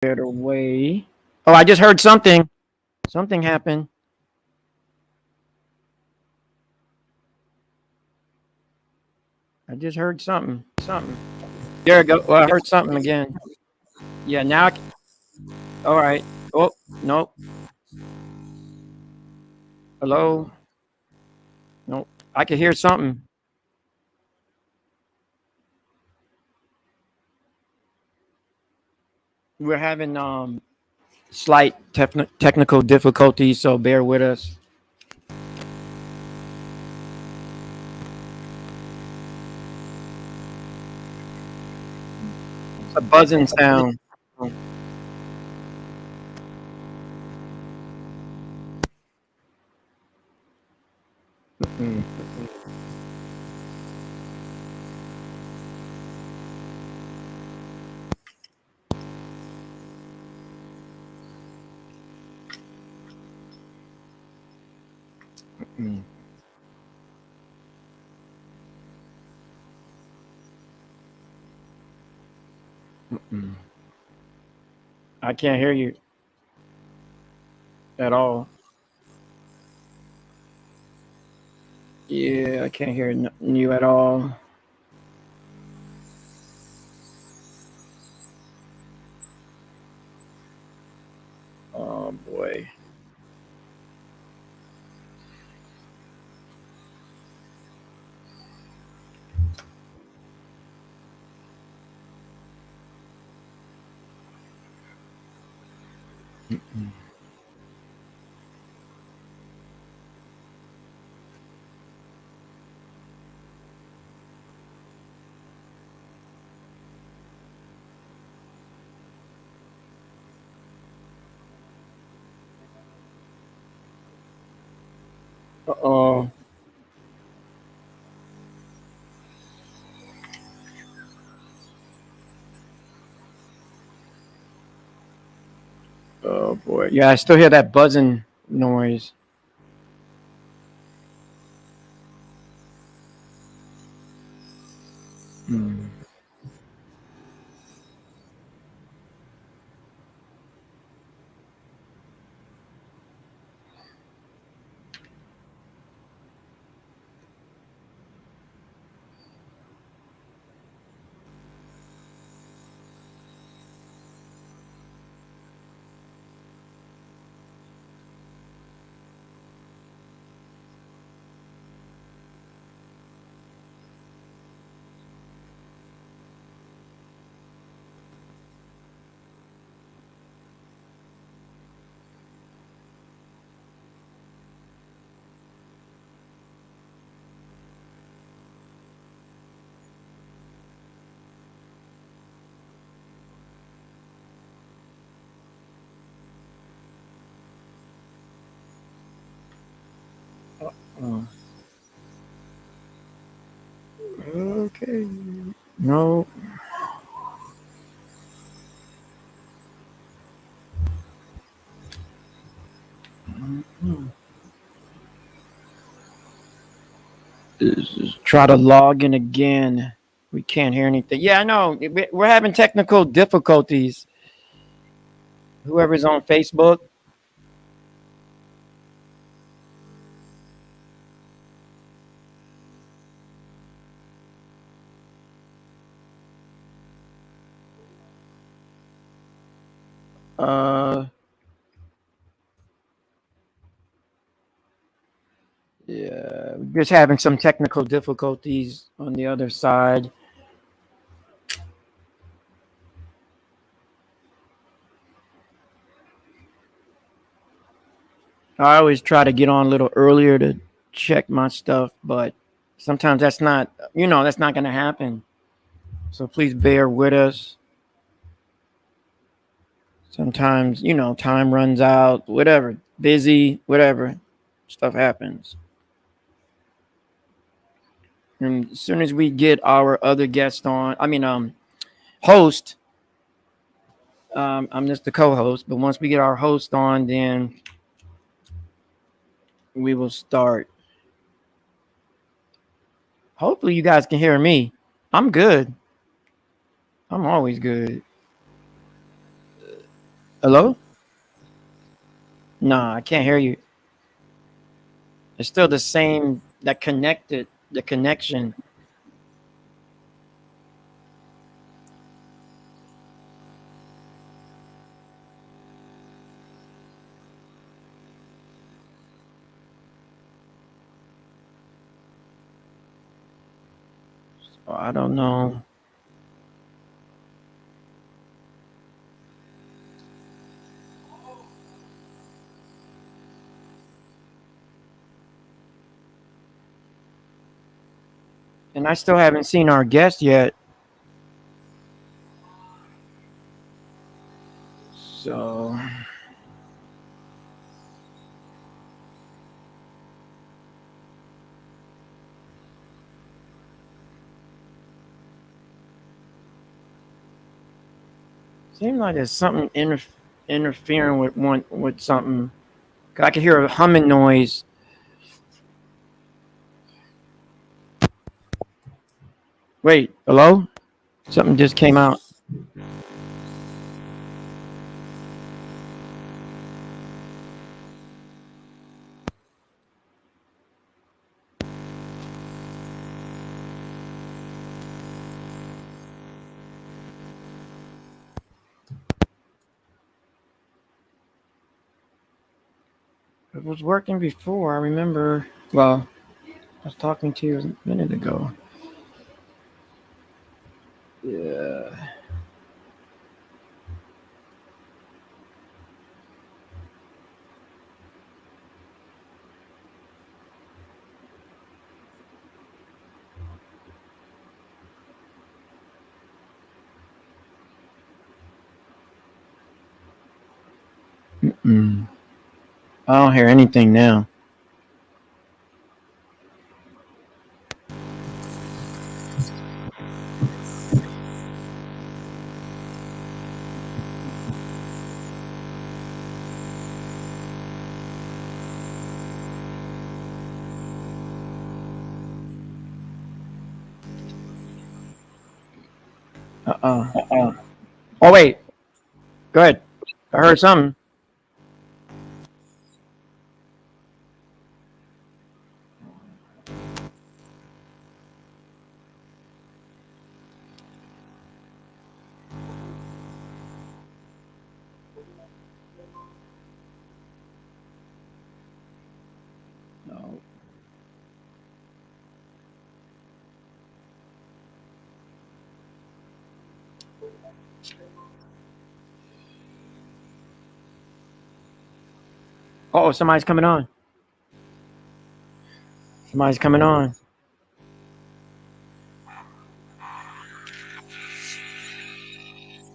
Scared away. Oh, I just heard something. Something happened. I just heard something. Something. There we go. Well, I heard something again. Yeah, now. All right. Oh, nope. Hello. Nope. I can hear something. We're having slight technical difficulties, so bear with us. It's a buzzing sound. Mm, mm, mm. I can't hear you at all. Yeah, I can't hear you at all. Oh boy. Oh, oh boy. Yeah, I still hear that buzzing noise. Mm. Oh, okay. No. Try to log in again. We can't hear anything. Yeah, I know. We're having technical difficulties. Whoever's on Facebook. Uh, yeah, just having some technical difficulties on the other side. I always try to get on a little earlier to check my stuff, but sometimes that's not going to happen. So please bear with us. Sometimes, time runs out, whatever, busy, whatever, stuff happens. And as soon as we get our other guest on, host, I'm just the co-host, but once we get our host on, then we will start. Hopefully, you guys can hear me. I'm good. I'm always good. Hello? Nah, I can't hear you. It's still the same. That connected. The connection. Oh, I don't know. And I still haven't seen our guest yet. So seems like there's something interfering with one with something. 'Cause I can hear a humming noise. Wait, hello? Something just came out. It was working before. I remember. Well, I was talking to you a minute ago. Yeah. Mm. I don't hear anything now. Uh. Oh wait. Go ahead. I heard something. No. Oh, somebody's coming on. Somebody's coming on.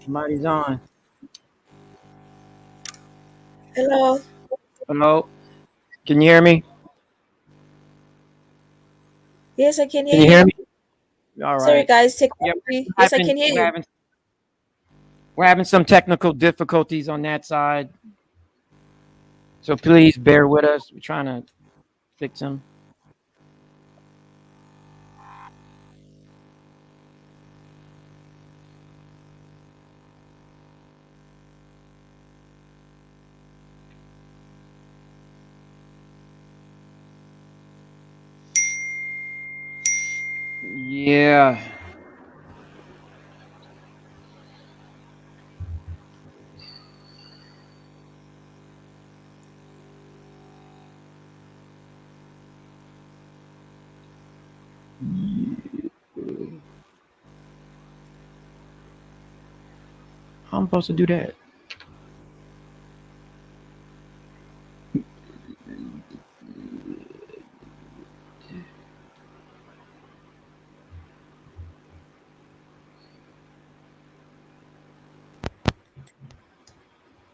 Somebody's on. Hello. Hello. Can you hear me? Yes, I can Can hear you hear you. me? All Sorry, right. guys. Yeah, Technology. we're Yes, I having can hear we're you. having we're having some technical difficulties on that side. So please bear with us. We're trying to fix them. Yeah. How am I supposed to do that?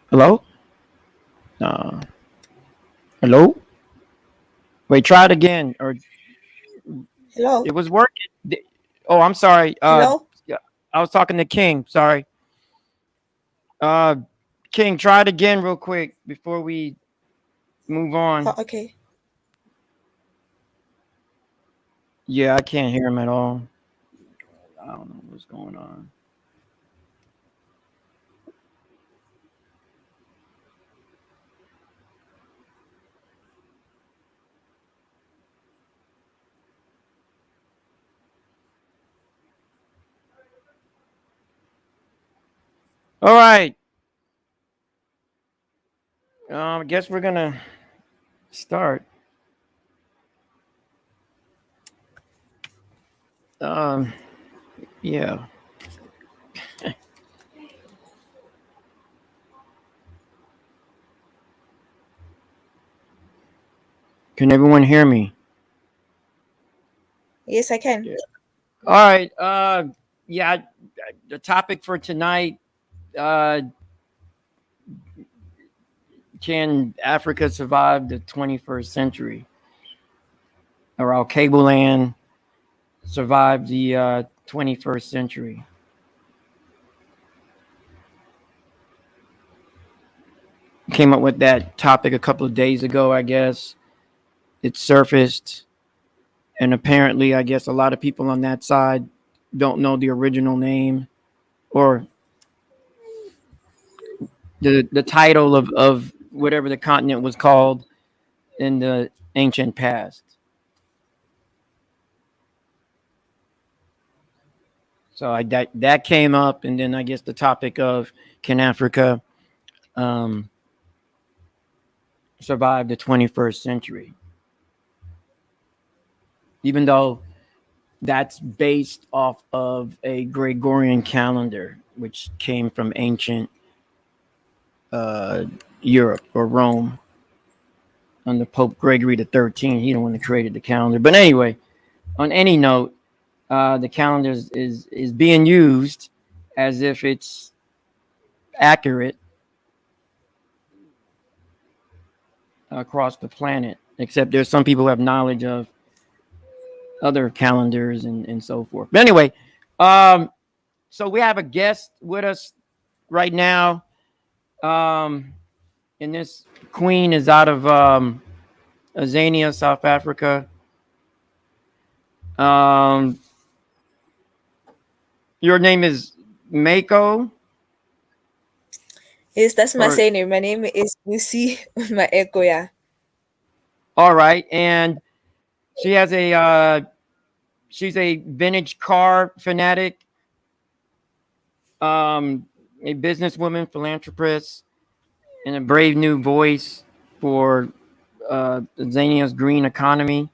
Hello? No. Hello? Wait, try it again. Or Hello. it was working. Oh, I'm sorry. Hello. Yeah, I was talking to King. Sorry. Uh, King, try it again real quick before we move Oh, on. okay. Yeah, I can't hear him at all. I don't know what's going on. All right. I guess we're gonna start. Um, yeah. Can everyone hear me? Yes, I can. Yeah. All right. Yeah. The topic for tonight: uh, Can Africa survive the 21st century, or Alkebulan survive the 21st century? Came up with that topic a couple of days ago, I guess. It surfaced, and apparently, I guess a lot of people on that side don't know the original name or the title of whatever the continent was called in the ancient past. So that came up, and then I guess the topic of can Africa um, survive the 21st century, even though that's based off of a Gregorian calendar, which came from ancient uh, Europe or Rome under Pope Gregory the 13th. He the one that created the calendar. But anyway, on any note, the calendar is being used as if it's accurate across the planet. Except there's some people who have knowledge of other calendars and so forth. But anyway, um, so we have a guest with us right now. Um, and this queen is out of Azania, South Africa. Um, your name is Mako, Yes, that's my or surname. My name is Lucy Maekoya. all right, and she has a she's a vintage car fanatic, um, a businesswoman, philanthropist, and a brave new voice for Tanzania's green economy.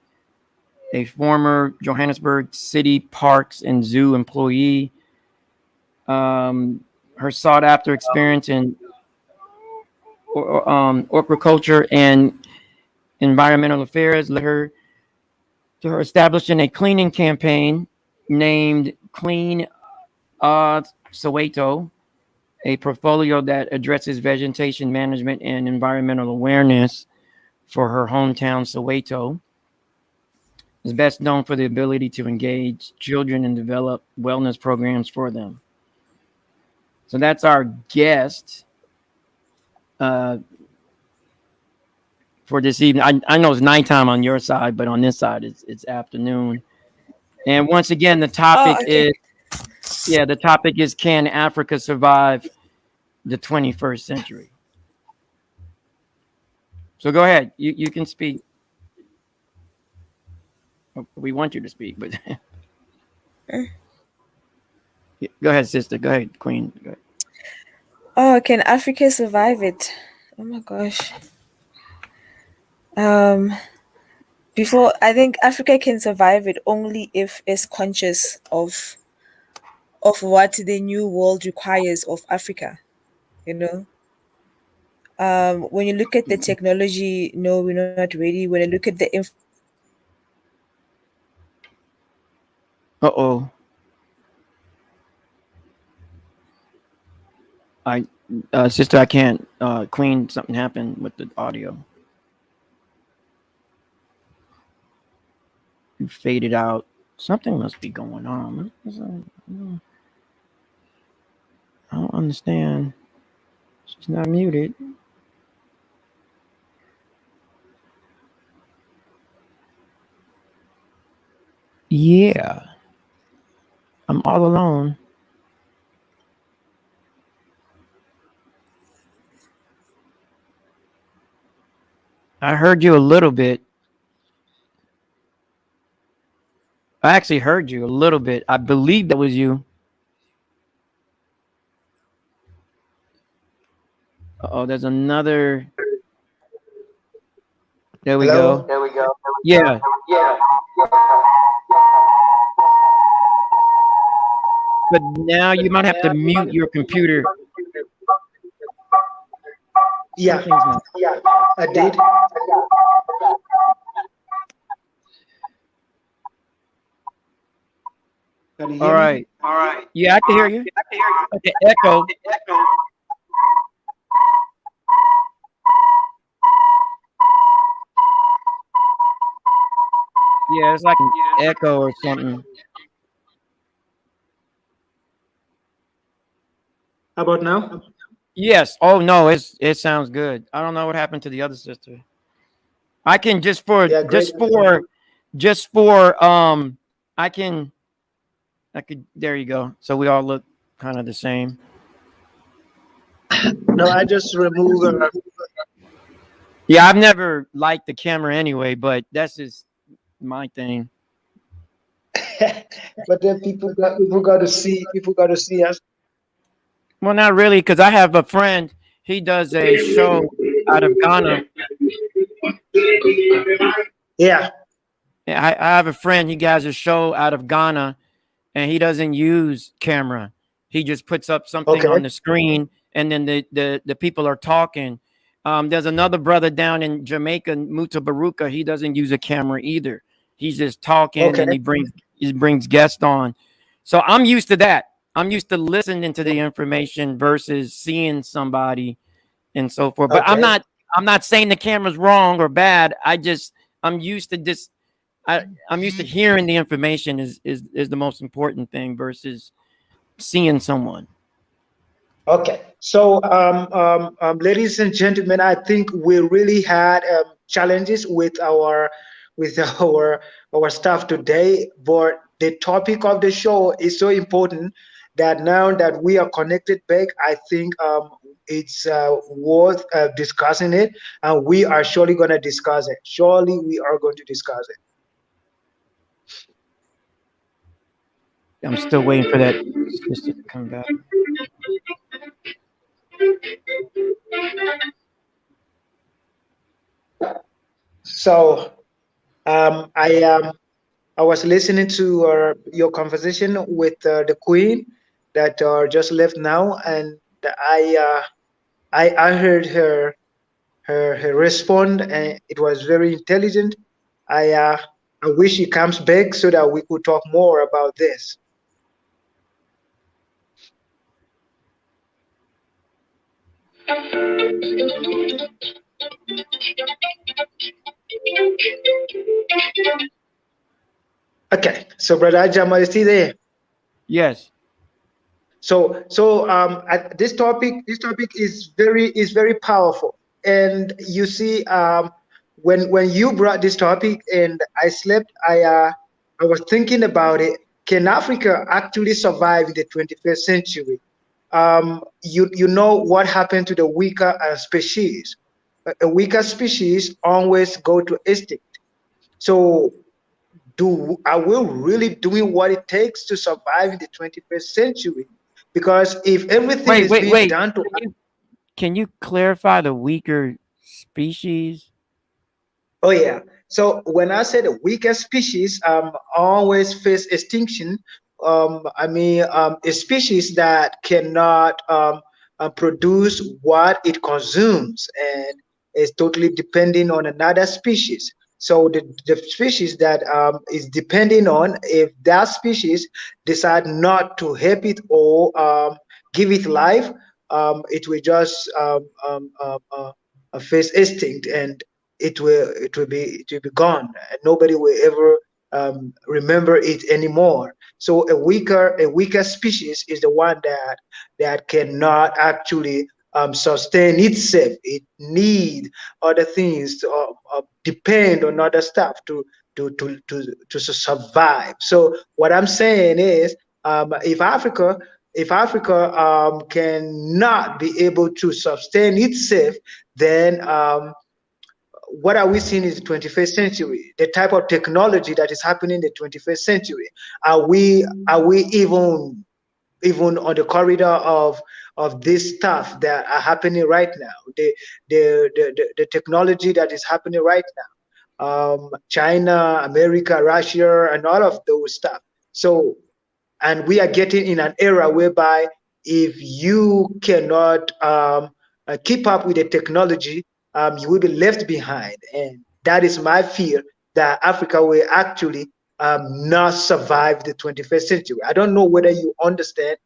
A former Johannesburg City Parks and Zoo employee. Her sought after experience in horticulture and environmental affairs led her to her establishing a cleaning campaign named Clean Soweto, a portfolio that addresses vegetation management and environmental awareness for her hometown, Soweto. Is best known for the ability to engage children and develop wellness programs for them. So that's our guest uh, for this evening. I know it's nighttime on your side, but on this side it's afternoon. And once again, the Oh, topic okay. is the topic is can Africa survive the 21st century? So go ahead, you can speak. We want you to speak, but go ahead, sister. Go ahead, queen. Go ahead. Oh, can Africa survive it? Oh my gosh. Um, before I think Africa can survive it only if it's conscious of what the new world requires of Africa. You know, when you look at the technology, no, we're not ready. When you look at the Uh-oh. I sister, I can't. Queen, something happened with the audio. You faded out. Something must be going on. I don't understand. She's not muted. Yeah, I'm all alone. I heard you a little bit. I actually heard you a little bit. I believe that was you. Oh, there's another. There we Hello? go. Yeah, but now you might have to mute your computer. Yeah, Something's not. I did. Can you All hear me? right. Yeah, I can hear you. Okay, echo. Yeah, it's like an echo or something. How about now? Yes. Oh no, it sounds good. I don't know what happened to the other sister. I can Yeah, great. just for I can I could there you go. So we all look kind of the same. No, I just remove. Yeah, I've never liked the camera anyway, but that's just my thing. But then people got to see us. Well, not really, because I have a friend. He does a show out of Ghana. Yeah. Yeah, I have a friend. He has a show out of Ghana, and he doesn't use camera. He just puts up something Okay. on the screen, and then the people are talking. There's another brother down in Jamaica, Mutabaruka. He doesn't use a camera either. He's just talking, Okay. and he brings guests on. So I'm used to that. I'm used to listening to the information versus seeing somebody and so forth. But I'm Okay. not I'm not saying the camera's wrong or bad. I'm used to this. I'm used to hearing the information is the most important thing versus seeing someone. Okay. So, ladies and gentlemen, I think we really had challenges with our stuff today. But the topic of the show is so important that now that we are connected back, I think it's worth discussing it, and we are surely going to discuss it. Surely, we are going to discuss it. I'm still waiting for that sister to come back. So, I was listening to your conversation with the Queen that just left now, and I heard her respond, and it was very intelligent. I uh, I wish she comes back so that we could talk more about this. Okay, so brother Jamal is still there. Yes. This topic is very powerful, and you see, when you brought this topic and I slept, I was thinking about it. Can Africa actually survive in the 21st century? You know what happened to the weaker species? A weaker species always go to extinct. So do are we really doing what it takes to survive in the 21st century? Because if everything Wait, is wait, being wait. done to Can you clarify the weaker species? Oh yeah. So when I say the weakest species always face extinction, I mean a species that cannot produce what it consumes and is totally depending on another species. So the species that is depending on, if that species decide not to help it or give it life, it will just face extinct, and it will be gone. Nobody will ever remember it anymore. So a weaker species is the one that cannot actually sustain itself. It need other things to depend on other stuff to survive. So what I'm saying is, if Africa cannot be able to sustain itself, then what are we seeing in the 21st century? The type of technology that is happening in the 21st century. Are we even on the corridor of this stuff that are happening right now, the technology that is happening right now, China, America, Russia, and all of those stuff. So, and we are getting in an era whereby if you cannot keep up with the technology, you will be left behind. And that is my fear, that Africa will actually not survive the 21st century. I don't know whether you understand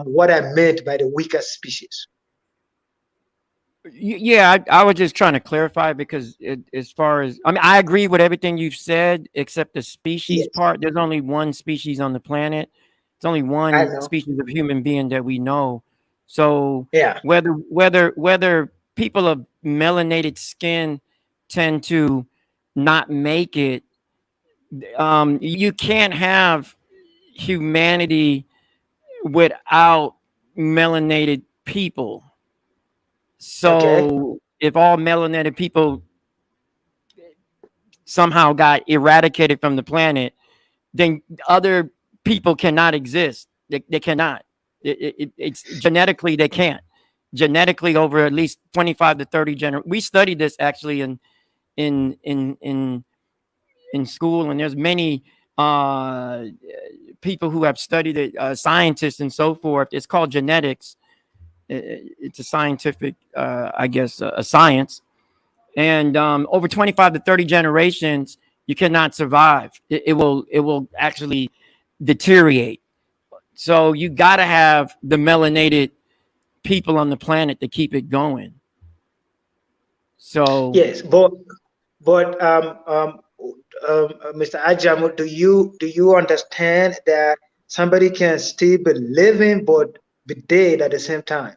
what I meant by the weaker species. Yeah, I was just trying to clarify because as far as I mean, I agree with everything you've said except the species Yes, part. There's only one species on the planet. It's only I one know. species of human being that we know. So Yeah. whether people of melanated skin tend to not make it, you can't have humanity without melanated people. Okay. So if all melanated people somehow got eradicated from the planet, then other people cannot exist. They cannot. It's genetically they can't. Genetically, over at least 25 to 30 generations. We studied this actually in in in in school, and there's many uh, people who have studied it, scientists and so forth. It's called genetics. It's a scientific, I guess, a science. And over 25 to 30 generations, you cannot survive. It will actually deteriorate. So you got to have the melanated people on the planet to keep it going. So Yes, but Mr. Ajamu, do you understand that somebody can still be living but be dead at the same time?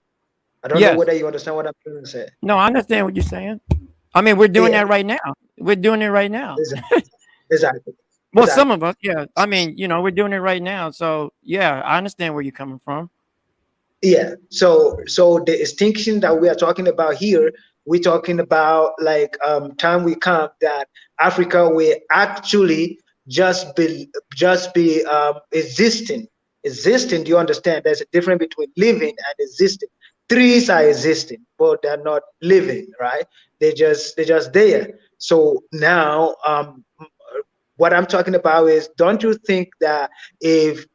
I don't know yes, whether you understand what I'm trying to say. no, I understand what you're saying. I mean, we're doing Yeah, that right now. We're doing it right now. exactly, exactly, Well, some exactly. of us, yeah. I mean, we're doing it right now. So yeah, I understand where you're coming from. Yeah. So the extinction that we are talking about here, we're talking about like time will come that Africa will actually just be existing. Existing, do you understand? There's a difference between living and existing. Trees are existing, but they're not living, right? They're just there. So now what I'm talking about is, don't you think that if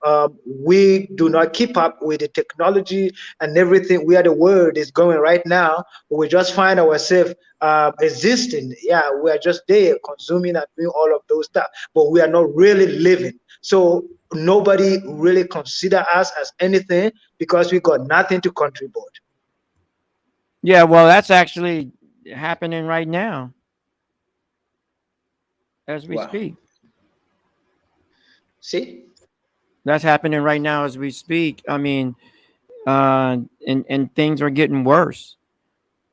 we do not keep up with the technology and everything where the world is going right now, we just find ourselves existing. Yeah, we are just there consuming and doing all of those stuff, but we are not really living. So nobody really consider us as anything because we got nothing to contribute. Yeah, well, that's actually happening right now as we Wow. speak. See? That's happening right now as we speak. I mean, and things are getting worse.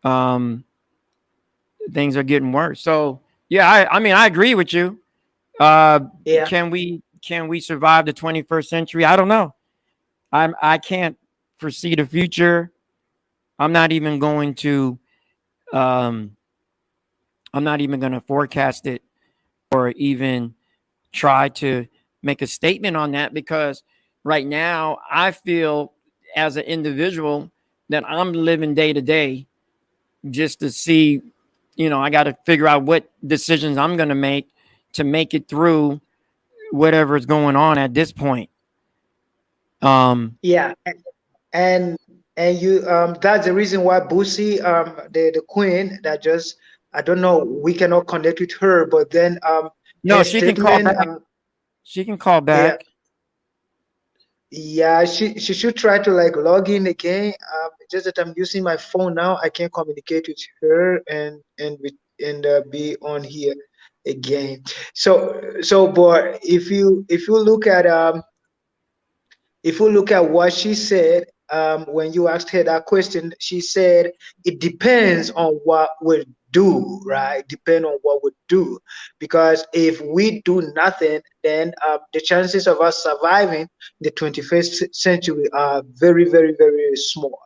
Um, things are getting worse. So yeah, I mean, I agree with you. Uh, Yeah. can we survive the 21st century? I don't know. I can't foresee the future. I'm not even going to um, I'm not even going to forecast it or even try to make a statement on that because right now I feel as an individual that I'm living day to day just to see, I got to figure out what decisions I'm going to make it through whatever is going on at this point. Um, Yeah. And you that's the reason why Busi, the queen that just, I don't know, we cannot connect with her, but then no, her she can call statement, back. She can call yeah, back. yeah, she should try to like log in again. Just that I'm using my phone now, I can't communicate with her and be on here again. So but if you look at what she said, when you asked her that question, she said it depends on what we do, right? Depend on what we do, because if we do nothing, then the chances of us surviving the 21st century are very, very, very small.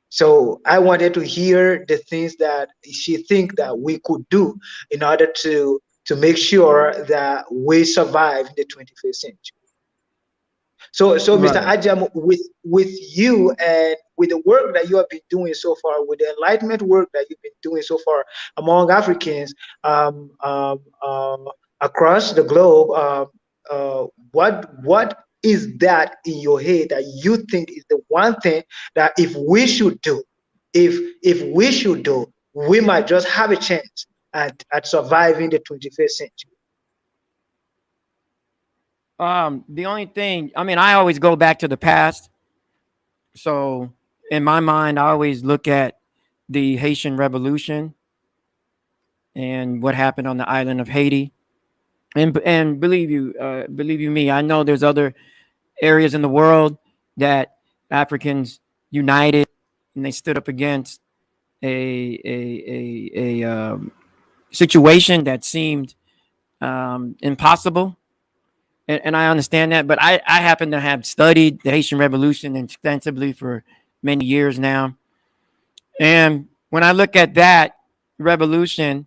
So I wanted to hear the things that she think that we could do in order to make sure that we survive the 21st century. So Mr. Right. Ajam, with you and with the work that you have been doing so far, with the enlightenment work that you've been doing so far among Africans um, um, um, across the globe, what is that in your head that you think is the one thing that if we should do, we might just have a chance at surviving the 21st century? The only thing, I mean, I always go back to the past. So in my mind, I always look at the Haitian Revolution and what happened on the island of Haiti. And believe you me, I know there's other areas in the world that Africans united and they stood up against a situation that seemed impossible. And I understand that, but I happen to have studied the Haitian Revolution extensively for many years now. And when I look at that revolution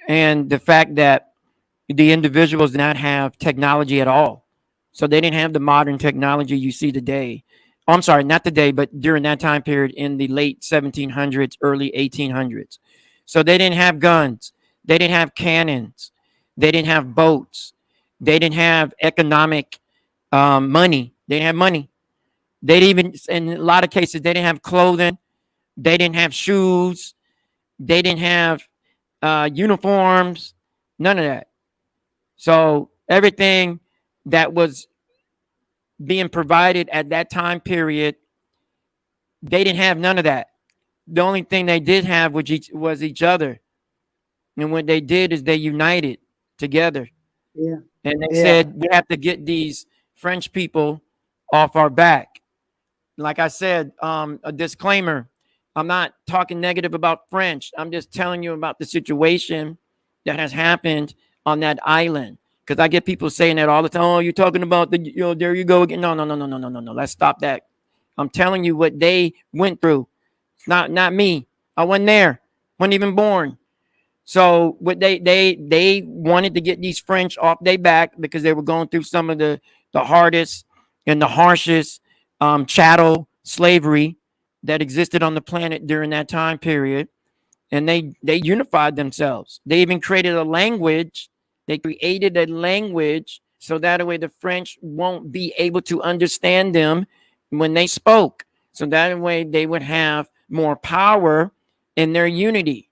and the fact that the individuals did not have technology at all, so they didn't have the modern technology you see today. Oh, I'm sorry, not today, but during that time period in the late 1700s, early 1800s. So they didn't have guns, they didn't have cannons, they didn't have boats, they didn't have economic money. They didn't have money. They didn't even, in a lot of cases, they didn't have clothing. They didn't have shoes. They didn't have uniforms. None of that. So everything that was being provided at that time period, they didn't have none of that. The only thing they did have was each other. And what they did is they united together. Yeah, And they yeah, said, we have to get these French people off our back. Like I said, a disclaimer, I'm not talking negative about French. I'm just telling you about the situation that has happened on that island. Because I get people saying that all the time. Oh, you're talking about there you go again. No, no, no, no, no, no, no, no. Let's stop that. I'm telling you what they went through. It's not me. I wasn't there. Wasn't even born. So what they wanted to get these French off their back because they were going through some of the hardest and the harshest chattel slavery that existed on the planet during that time period. And they unified themselves. They even created a language. They created a language so that way the French won't be able to understand them when they spoke. So that way they would have more power in their unity.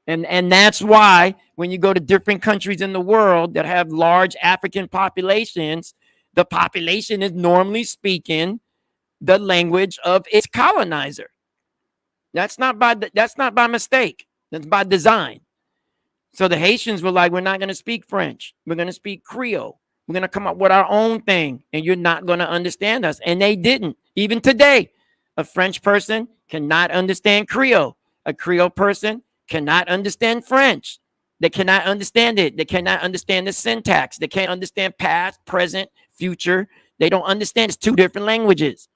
And that's why when you go to different countries in the world that have large African populations, the population is normally speaking the language of its colonizer. That's not by mistake. That's by design. So the Haitians were like, we're not going to speak French. We're going to speak Creole. We're going to come up with our own thing, and you're not going to understand us. And they didn't. Even today, a French person cannot understand Creole. A Creole person cannot understand French. They cannot understand it. They cannot understand the syntax. They can't understand past, present, future. They don't understand. It's two different languages.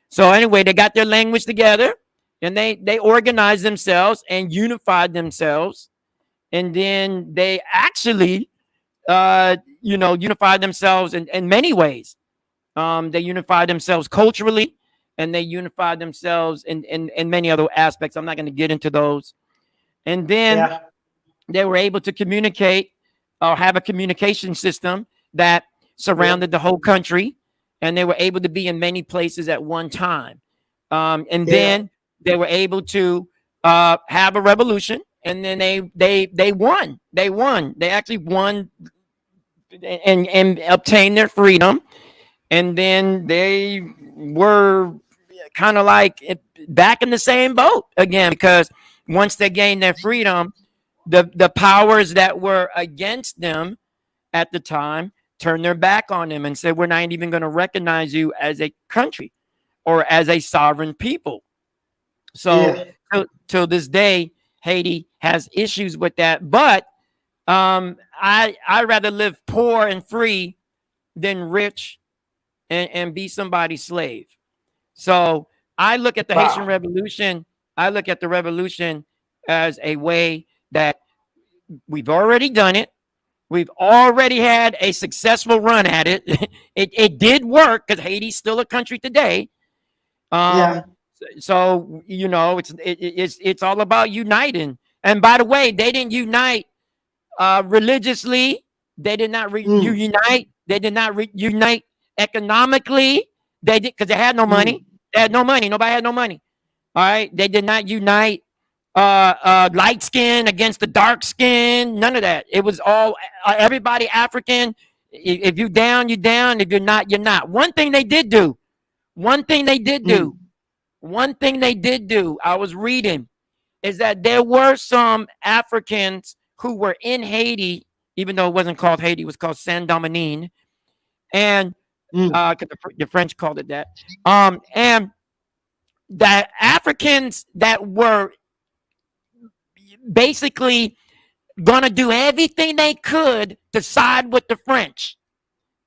So anyway, they got their language together, and they organized themselves and unified themselves, and then they actually unified themselves in many ways. They unified themselves culturally, and they unified themselves in many other aspects. I'm not going to get into those. And then yeah, they were able to communicate or have a communication system that yeah, surrounded the whole country, and they were able to be in many places at one time. And yeah, then they were able to have a revolution, and then they won. They won. They actually won and obtained their freedom. And then they were kind of like back in the same boat again because once they gained their freedom, the powers that were against them at the time turned their back on them and said, we're not even going to recognize you as a country or as a sovereign people. So yeah, till this day, Haiti has issues with that. But I rather live poor and free than rich and be somebody's slave. So I look at the Haitian wow, Revolution. I look at the revolution as a way that we've already done it. We've already had a successful run at it. It did work because Haiti's still a country today. Yeah. So it's all about uniting. And by the way, they didn't unite religiously. They did not Mm. unite. They did not unite economically. They did because they had no money. Mm. They had no money. Nobody had no money. All right. They did not unite light skin against the dark skin. None of that. It was all everybody African. If you down, you down. If you're not, you're not. One thing they did do. One thing they did do. Mm. One thing they did do. I was reading is that there were some Africans who were in Haiti, even though it wasn't called Haiti, it was called Saint Domingue, and Mm. the French called it that. And that Africans that were basically gonna do everything they could to side with the French.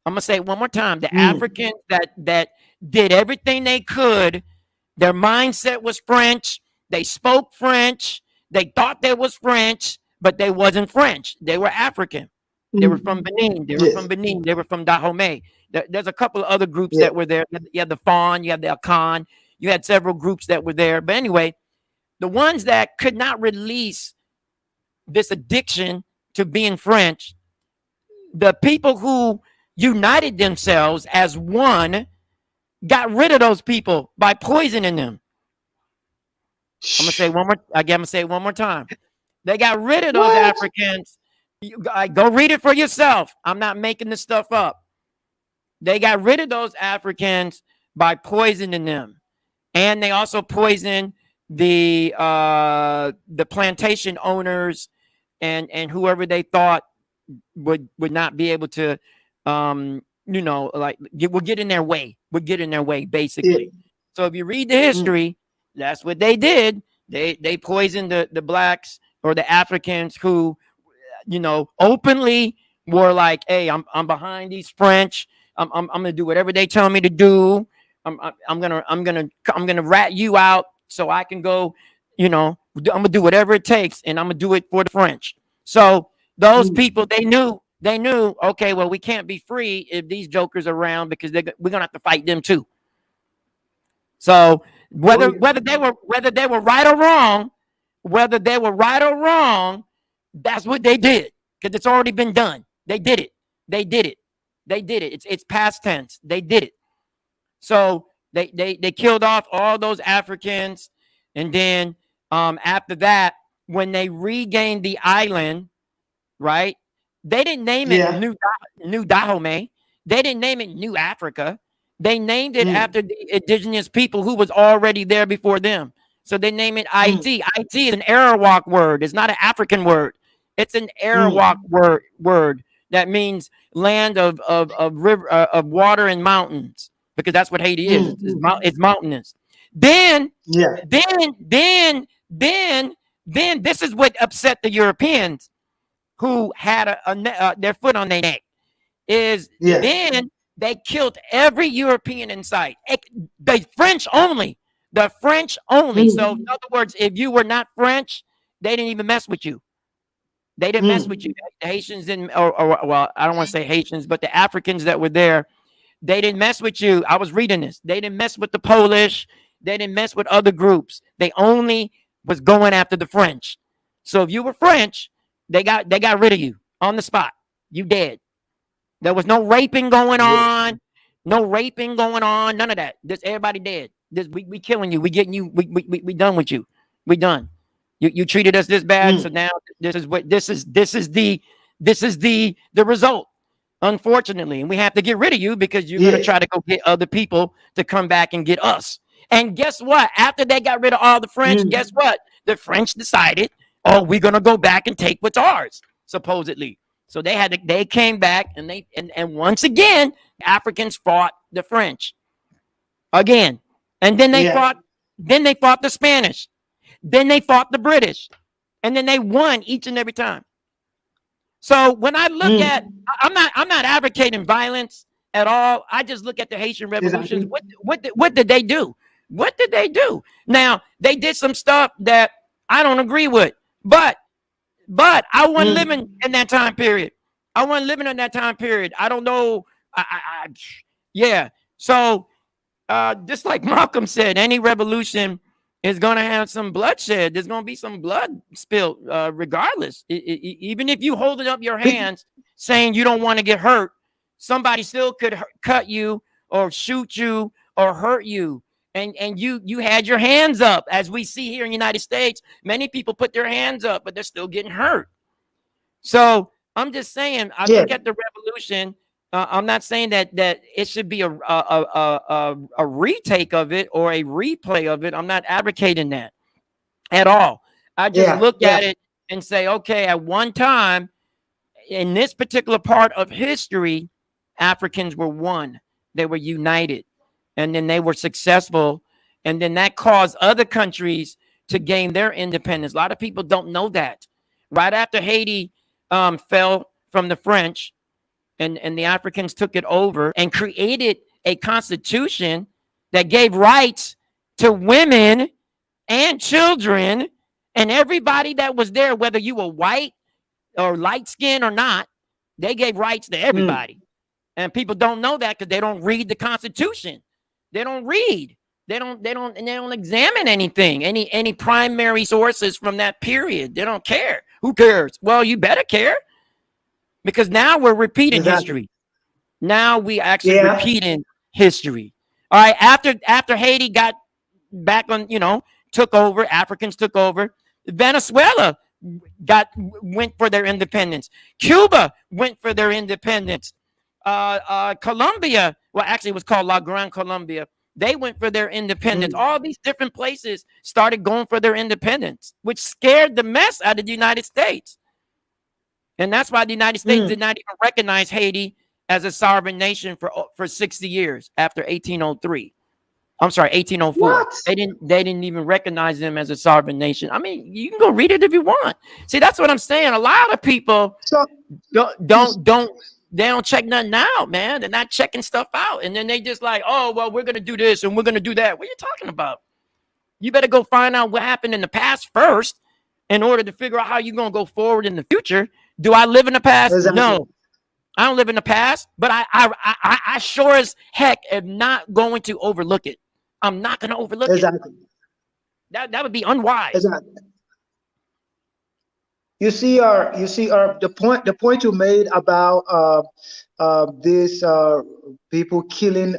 I'm gonna say it one more time. The Mm. Africans that did everything they could. Their mindset was French. They spoke French. They thought they was French, but they wasn't French. They were African. They were from Mm. Benin. They were from Yes. Benin. They were from Dahomey. There's a couple of other groups Yeah. that were there. You had the Fawn. You had the Akan. You had several groups that were there. But anyway, the ones that could not release this addiction to being French, the people who united themselves as one got rid of those people by poisoning them. I'm gonna say Shh. one more. Again, I'm gonna say it one more time. They got rid of those What? Africans. Go read it for yourself. I'm not making this stuff up. They got rid of those Africans by poisoning them, and they also poisoned the plantation owners and whoever they thought would not be able to like would get in their way, Yeah. basically. So if you read the Mm. history, that's what they did. They poisoned the blacks or the Africans who openly were like, hey, I'm behind these French. I'm gonna do whatever they tell me to do. I'm gonna rat you out so I can go, I'm gonna do whatever it takes, and I'm gonna do it for the French. So those Mm. people, they knew, okay, well, we can't be free if these jokers are around because we're gonna have to fight them too. So Oh whether yeah. whether they were right or wrong, whether they were right or wrong, that's what they did because it's already been done. They did it. They did it. They did it. It's past tense. They did it. So they killed off all those Africans, and then after that, when they regained the island, right? They didn't name it Yeah. New Dahomey. They didn't name it New Africa. They named it Mm. after the indigenous people who was already there before them. So they name it Mm. IT. IT is an Arawak word. It's not an African word. It's an Arawak Mm. word that means land of river of water and mountains because that's what Haiti is. Mm. It's mountainous. Then Yeah. then then then then this is what upset the Europeans who had their foot on their neck is Yeah. then they killed every European in sight. The French only. The French only. So, in Mm. other words, if you were not French, they didn't even mess with you. They didn't mess with you. Mm. The Haitians didn't, or well, I don't want to say Haitians, but the Africans that were there, they didn't mess with you. I was reading this. They didn't mess with the Polish. They didn't mess with other groups. They only was going after the French. So if you were French, they got rid of you on the spot. You dead. There was no raping going Yeah. on. No raping going on. None of that. Just everybody dead. We killing you. We getting you. We done with you. We done. You treated us this bad. So Mm. now this is the result. Unfortunately, and we have to get rid of you because you're gonna Yeah. try to go get other people to come back and get us. And guess what? After they got rid of all the French, guess Mm. what? The French decided, oh, we're gonna go back and take what's ours, supposedly. So they came back and once again, Africans fought the French again. And Yeah. then they fought the Spanish. Then they fought the British. And then they won each and every time. So when I look at, Mm. I'm not advocating violence at all. I just look at the Haitian revolutions. Exactly. What did they do? What did they do? Now they did some stuff that I don't agree with, but I wasn't living Mm. in that time period. I wasn't living in that time period. I don't know. Yeah. So just like Malcolm said, any revolution is going to have some bloodshed. There's going to be some blood spilled, regardless. Even if you hold it up your Be- hands saying you don't want to get hurt, somebody still could cut you or shoot you or hurt you. And you had your hands up, as we see here in the United States. Many people put their hands up, but they're still getting hurt. So I'm just saying, I yeah, look at the revolution. I'm not saying that it should be a retake of it or a replay of it. I'm not advocating that at all. I just yeah, look yeah, at it and say, okay, at one time in this particular part of history, Africans were one. They were united, and then they were successful, and then that caused other countries to gain their independence. A lot of people don't know that. Right after Haiti fell from the French, and the Africans took it over and created a constitution that gave rights to women and children and everybody that was there, whether you were white or light skinned or not. They gave rights to mm, everybody. And people don't know that because they don't read the Constitution. They don't read. They don't examine anything, any primary sources from that period. They don't care. Who cares? Well, you better care, because now we're repeating exactly. history. Now we actually Yeah, repeating history. All right, after Haiti got back on, took over, Africans took over. Venezuela went for their independence. Cuba went for their independence. Colombia, well, actually, it was called La Gran Colombia. They went for their independence. mm, All these different places started going for their independence, which scared the mess out of the United States. And that's why the United States did mm. not even recognize Haiti as a sovereign nation for 60 years after 1803. I'm sorry, 1804. What? They didn't even recognize them as a sovereign nation. I mean, you can go read it if you want. See, that's what I'm saying. A lot of people So, don't you, don't don't they don't check nothing out, man. They're not checking stuff out. And then they just like, oh, well, we're gonna do this and we're gonna do that. What are you talking about? You better go find out what happened in the past first in order to figure out how you're gonna go forward in the future. Do I live in the past? exactly, No. I don't live in the past, but I sure as heck am not going to overlook it. I'm not going to overlook it. exactly, That would be unwise. exactly. You see, the point you made about these people killing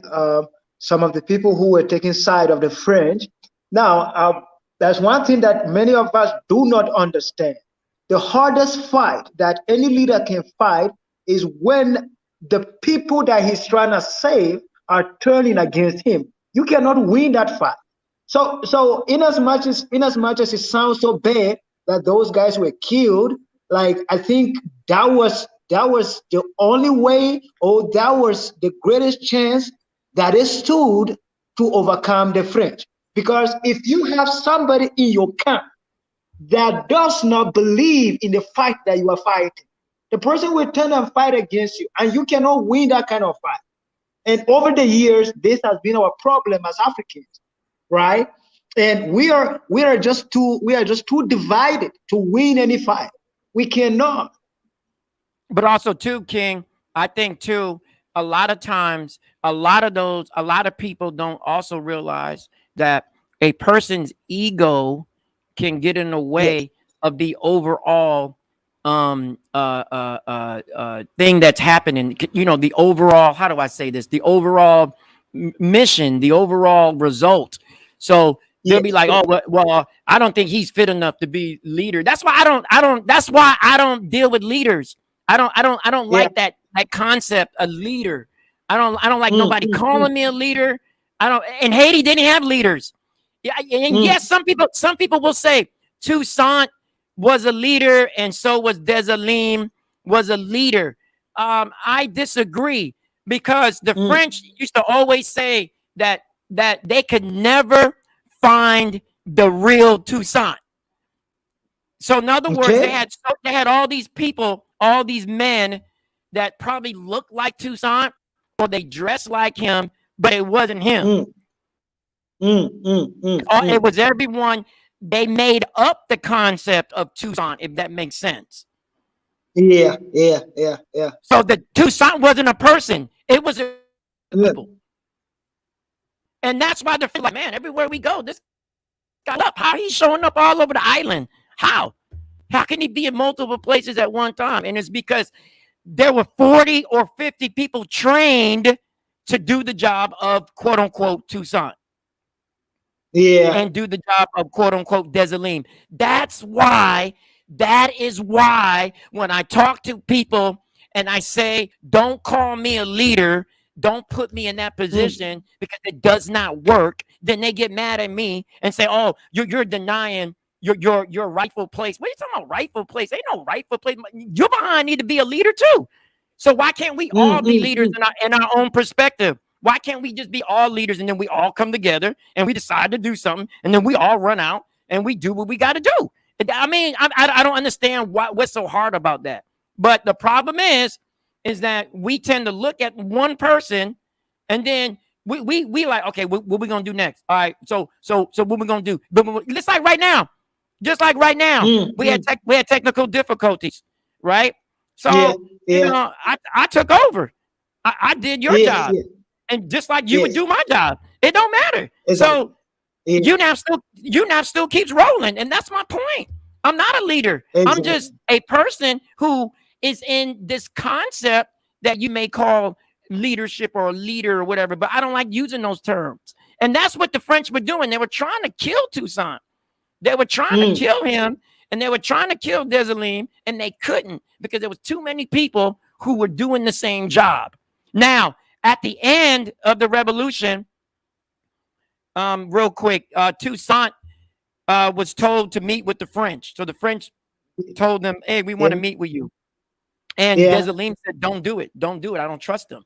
some of the people who were taking side of the French. Now, that's one thing that many of us do not understand. The hardest fight that any leader can fight is when the people that he's trying to save are turning against him. You cannot win that fight. So in as much as it sounds so bad that those guys were killed, like I think that was the only way, or that was the greatest chance that it stood to overcome the French. Because if you have somebody in your camp that does not believe in the fight that you are fighting, the person will turn and fight against you, and you cannot win that kind of fight. And over the years, this has been our problem as Africans, right? And we are just too divided to win any fight. We cannot. But also, too, King, I think, too, a lot of times, a lot of people don't also realize that a person's ego can get in the Yes. way of the overall thing that's happening. The overall, how do I say this? The overall mission, the overall result. So they'll be Yes. like, oh, Yes. well, I don't think he's fit enough to be leader. That's why that's why I don't deal with leaders. I don't Yeah. like that concept, a leader. I don't like Mm, nobody mm, mm, calling me a leader. I don't. And Haiti didn't have leaders. Yeah, and yes, mm. some people will say Toussaint was a leader, and so was Desalegn was a leader. I disagree, because the Mm. French used to always say that they could never find the real Toussaint. So in other words, Okay. they had all these people, all these men that probably looked like Toussaint or they dressed like him, but it wasn't him. Mm, mm, mm, mm, It mm. was everyone. They made up the concept of Toussaint, if that makes sense. Yeah, yeah, yeah, yeah, So the Toussaint wasn't a person; it was a people. yeah. And that's why they're feeling like, man, everywhere we go, this guy up. How he's showing up all over the island? How? How can he be in multiple places at one time? And it's because there were 40 or 50 people trained to do the job of quote unquote Toussaint Yeah. and do the job of quote unquote Desaline. That is why when I talk to people and I say, don't call me a leader, don't put me in that Mm, position because it does not work, then they get mad at me and say, oh, you're denying your rightful place. What are you talking about rightful place? Ain't no rightful place. Your behind need to be a leader too. So why can't we all be leaders mm. in our own perspective? Why can't we just be all leaders and then we all come together and we decide to do something and then we all run out and we do what we got to do? I mean, I don't understand what's so hard about that. But the problem is that we tend to look at one person and then we like, okay, what we gonna do next? All right, so what we gonna do? But just like right now, we had technical difficulties, right? Yeah, So yeah, I took over. I did your yeah, job, yeah, and just like you would yes, do my job, it don't matter. exactly. So Yeah, UNAP still keeps rolling, and that's my point. I'm not a leader. I'm exactly. just a person who is in this concept that you may call leadership or a leader or whatever, but I don't like using those terms. And that's what the French were doing. They were trying to kill Toussaint. They were trying to Mm, kill him, and they were trying to kill Dessalines, and they couldn't because there was too many people who were doing the same job. Now, at the end of the revolution, real quick, Toussaint was told to meet with the French. So the French told them, "Hey, we want yeah, to meet with you." And yeah, Dessalines said, "Don't do it. Don't do it. I don't trust them.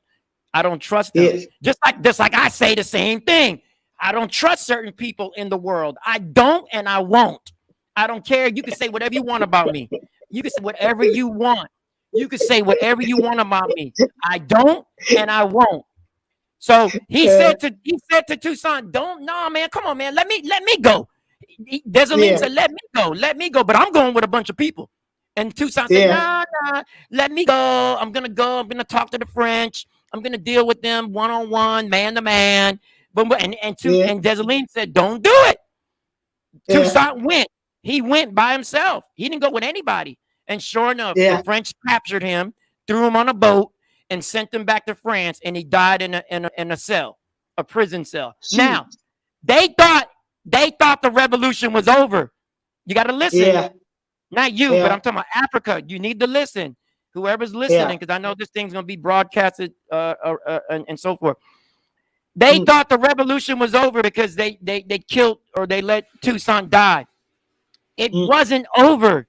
I don't trust them." yes, Just like I say the same thing. I don't trust certain people in the world. I don't and I won't. I don't care. You can say whatever you want about me. You can say whatever you want. You can say whatever you want about me. I don't and I won't. So uh, he said to Toussaint, "Don't, nah, man, come on, man, let me go." Dessalines yeah, said, let me go, but I'm going with a bunch of people." And Toussaint said, yeah, "Nah, nah, let me go. I'm gonna go. I'm gonna talk to the French. I'm gonna deal with them one on one, man to man." But yeah, and Dessalines said, "Don't do it." yeah, Toussaint went. He went by himself. He didn't go with anybody. And sure enough, the yeah. French captured him, threw him on a boat, and sent him back to France. And he died in a cell, a prison cell. Shoot. Now they thought the revolution was over. You got to listen, Yeah, not you, but yeah, I'm talking about Africa. You need to listen. Whoever's yeah. listening, because I know this thing's gonna be broadcasted and so forth. They Mm, thought the revolution was over because they killed or they let Toussaint die. It mm, wasn't over,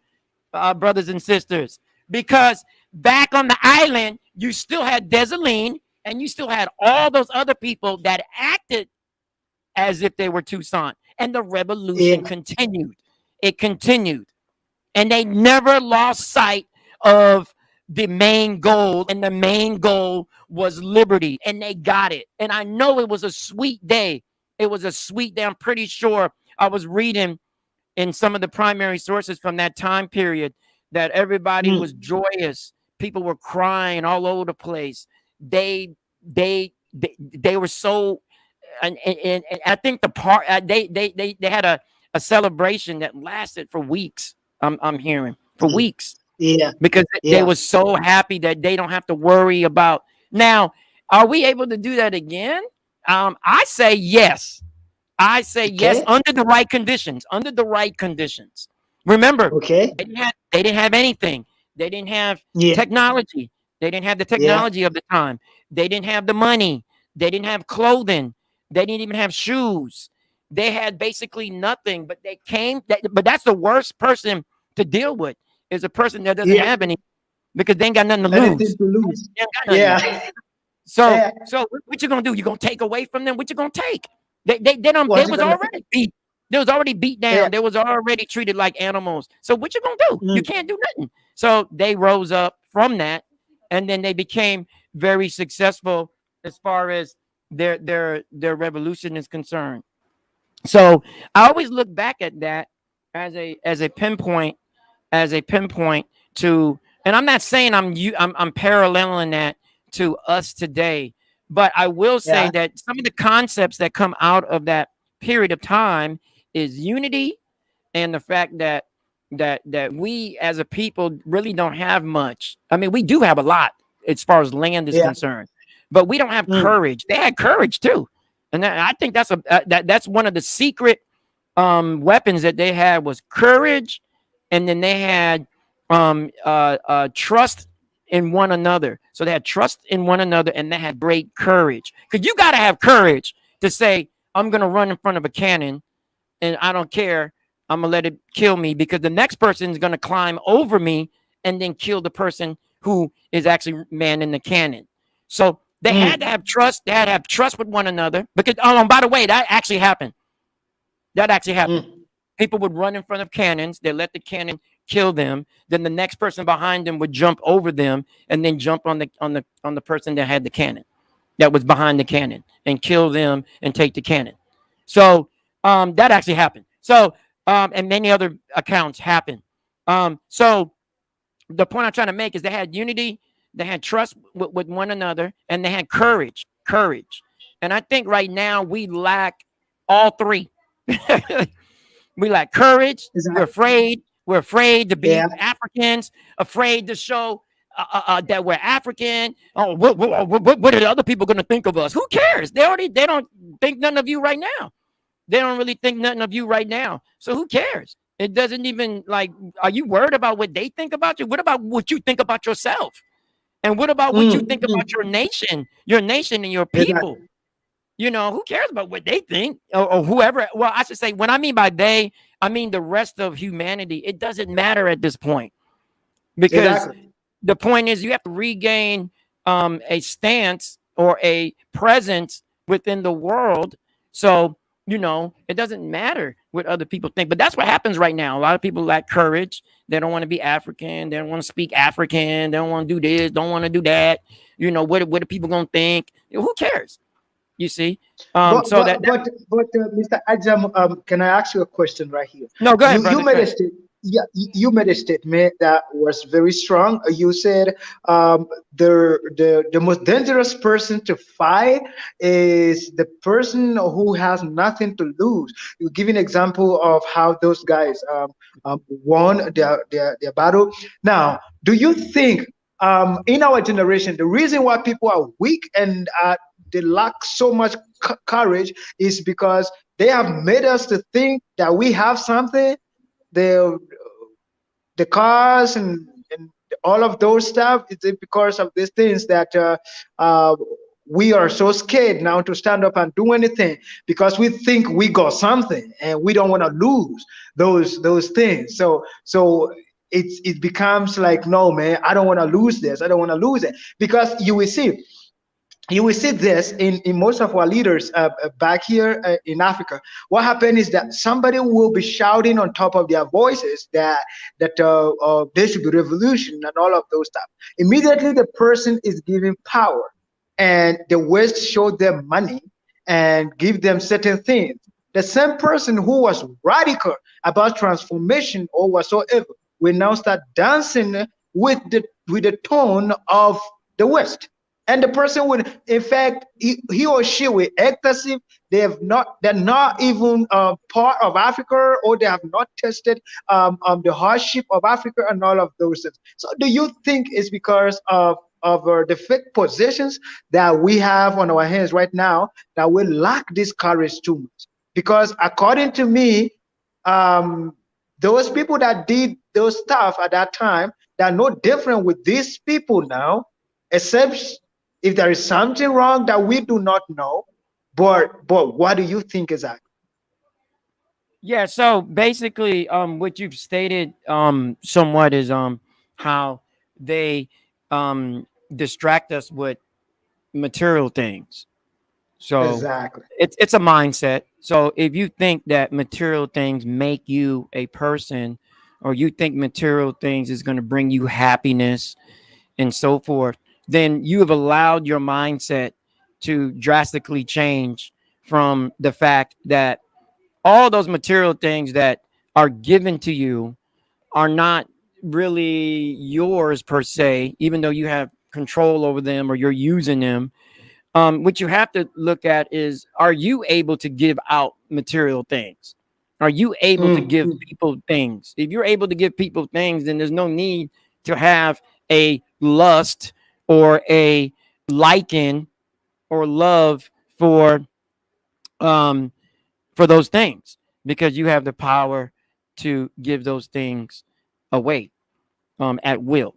brothers and sisters, because back on the island, you still had Dessalines and you still had all those other people that acted as if they were Toussaint. And the revolution yeah, continued. It continued. And they never lost sight of the main goal. And the main goal was liberty. And they got it. And I know it was a sweet day. It was a sweet day. I'm pretty sure I was reading in some of the primary sources from that time period that everybody was mm, joyous. People were crying all over the place. They were so and I think the part they had a celebration that lasted for weeks. I'm hearing for mm, weeks yeah, because they yeah. were so happy that they don't have to worry about now. Are we able to do that again? I say yes. I say yes Okay, under the right conditions. Under the right conditions. Remember, okay. they didn't have anything. They didn't have Yeah, technology. They didn't have the yeah, technology of the time. They didn't have the money. They didn't have clothing. They didn't even have shoes. They had basically nothing. But they came. But that's the worst person to deal with is a person that doesn't yeah. have any because they ain't got nothing to Anything lose. to lose. They ain't got nothing. Yeah, So yeah. so what you gonna do? You gonna take away from them? What you gonna take? They don't they What you was gonna already beat. They was already beat Yeah. down. They was already treated like animals. So what you gonna do? You Mm, can't do nothing. So they rose up from that, and then they became very successful as far as their revolution is concerned. So I always look back at that as a pinpoint to And I'm not saying I'm paralleling that to us today, but I will say Yeah. that some of the concepts that come out of that period of time is unity, and the fact that we as a people really don't have much. I mean, we do have a lot as far as land is Yeah. concerned, but we don't have Mm. courage. They had courage too, and I think that's that's one of the secret weapons that they had was courage, and then they had trust in one another. So they had trust in one another, and they had great courage. Because you got to have courage to say, "I'm going to run in front of a cannon, and I don't care. I'm gonna let it kill me because the next person is gonna climb over me and then kill the person who is actually manning the cannon." So they had to Mm. have trust. They had to have trust with one another because. Oh, and by the way, that actually happened. That actually happened. Mm. People would run in front of cannons. They let the cannon kill them. Then the next person behind them would jump over them and then jump on the person that had the cannon, that was behind the cannon, and kill them and take the cannon. So that actually happened. So and many other accounts happen. So the point I'm trying to make is they had unity, they had trust with one another, and they had courage. Courage. And I think right now we lack all three. We lack courage. We're Exactly. afraid. We're afraid to Yeah. be Africans, afraid to show that we're African. Oh, what are the other people going to think of us? Who cares? They don't think nothing of you right now. They don't really think nothing of you right now. So who cares? It doesn't even like, are you worried about what they think about you? What about what you think about yourself? And what about what you Mm. think about Mm. your nation and your people? Exactly. Who cares about what they think or whoever? Well, I should say, when I mean by they, I mean the rest of humanity. It doesn't matter at this point because Exactly. the point is you have to regain a stance or a presence within the world. So, it doesn't matter what other people think. But that's what happens right now. A lot of people lack courage. They don't want to be African. They don't want to speak African. They don't want to do this. Don't want to do that. What are people going to think? Who cares? You see? But So but but but Mr. Ajam, can I ask you a question right here? no, go ahead, You brother. Go made a ahead. yeah, you made a statement that was very strong. You said um, the most dangerous person to fight is the person who has nothing to lose. You give an example of how those guys won their battle. Now, do you think in our generation the reason why people are weak and they lack so much courage is because they have made us to think that we have something, the the cars and all of those stuff. It's because of these things that uh, we are so scared now to stand up and do anything because we think we got something and we don't want to lose those things. So it becomes like, no man, I don't want to lose this, I don't want to lose it, because you will see this in most of our leaders back here in Africa. What happened is that somebody will be shouting on top of their voices that there should be revolution and all of those stuff. Immediately, the person is given power, and the West showed them money and give them certain things. The same person who was radical about transformation or whatsoever will now start dancing with the tone of the West, and the person would, in fact, he or she will act as if they're not even part of Africa, or they have not tested the hardship of Africa and all of those things. So do you think it's because of the fake positions that we have on our hands right now that we lack this courage too much? Because according to me, um, those people that did those stuff at that time, they're no different with these people now, except if there is something wrong that we do not know. But what do you think exactly? Yeah, so basically, what you've stated, somewhat is how they distract us with material things. So Exactly. it's a mindset. So if you think that material things make you a person, or you think material things is going to bring you happiness and so forth, then you have allowed your mindset to drastically change from the fact that all those material things that are given to you are not really yours per se, even though you have control over them or you're using them. What you have to look at is, are you able to give out material things? Are you able to Mm. give people things? If you're able to give people things, then there's no need to have a lust or a liking or love um for those things, because you have the power to give those things away at will.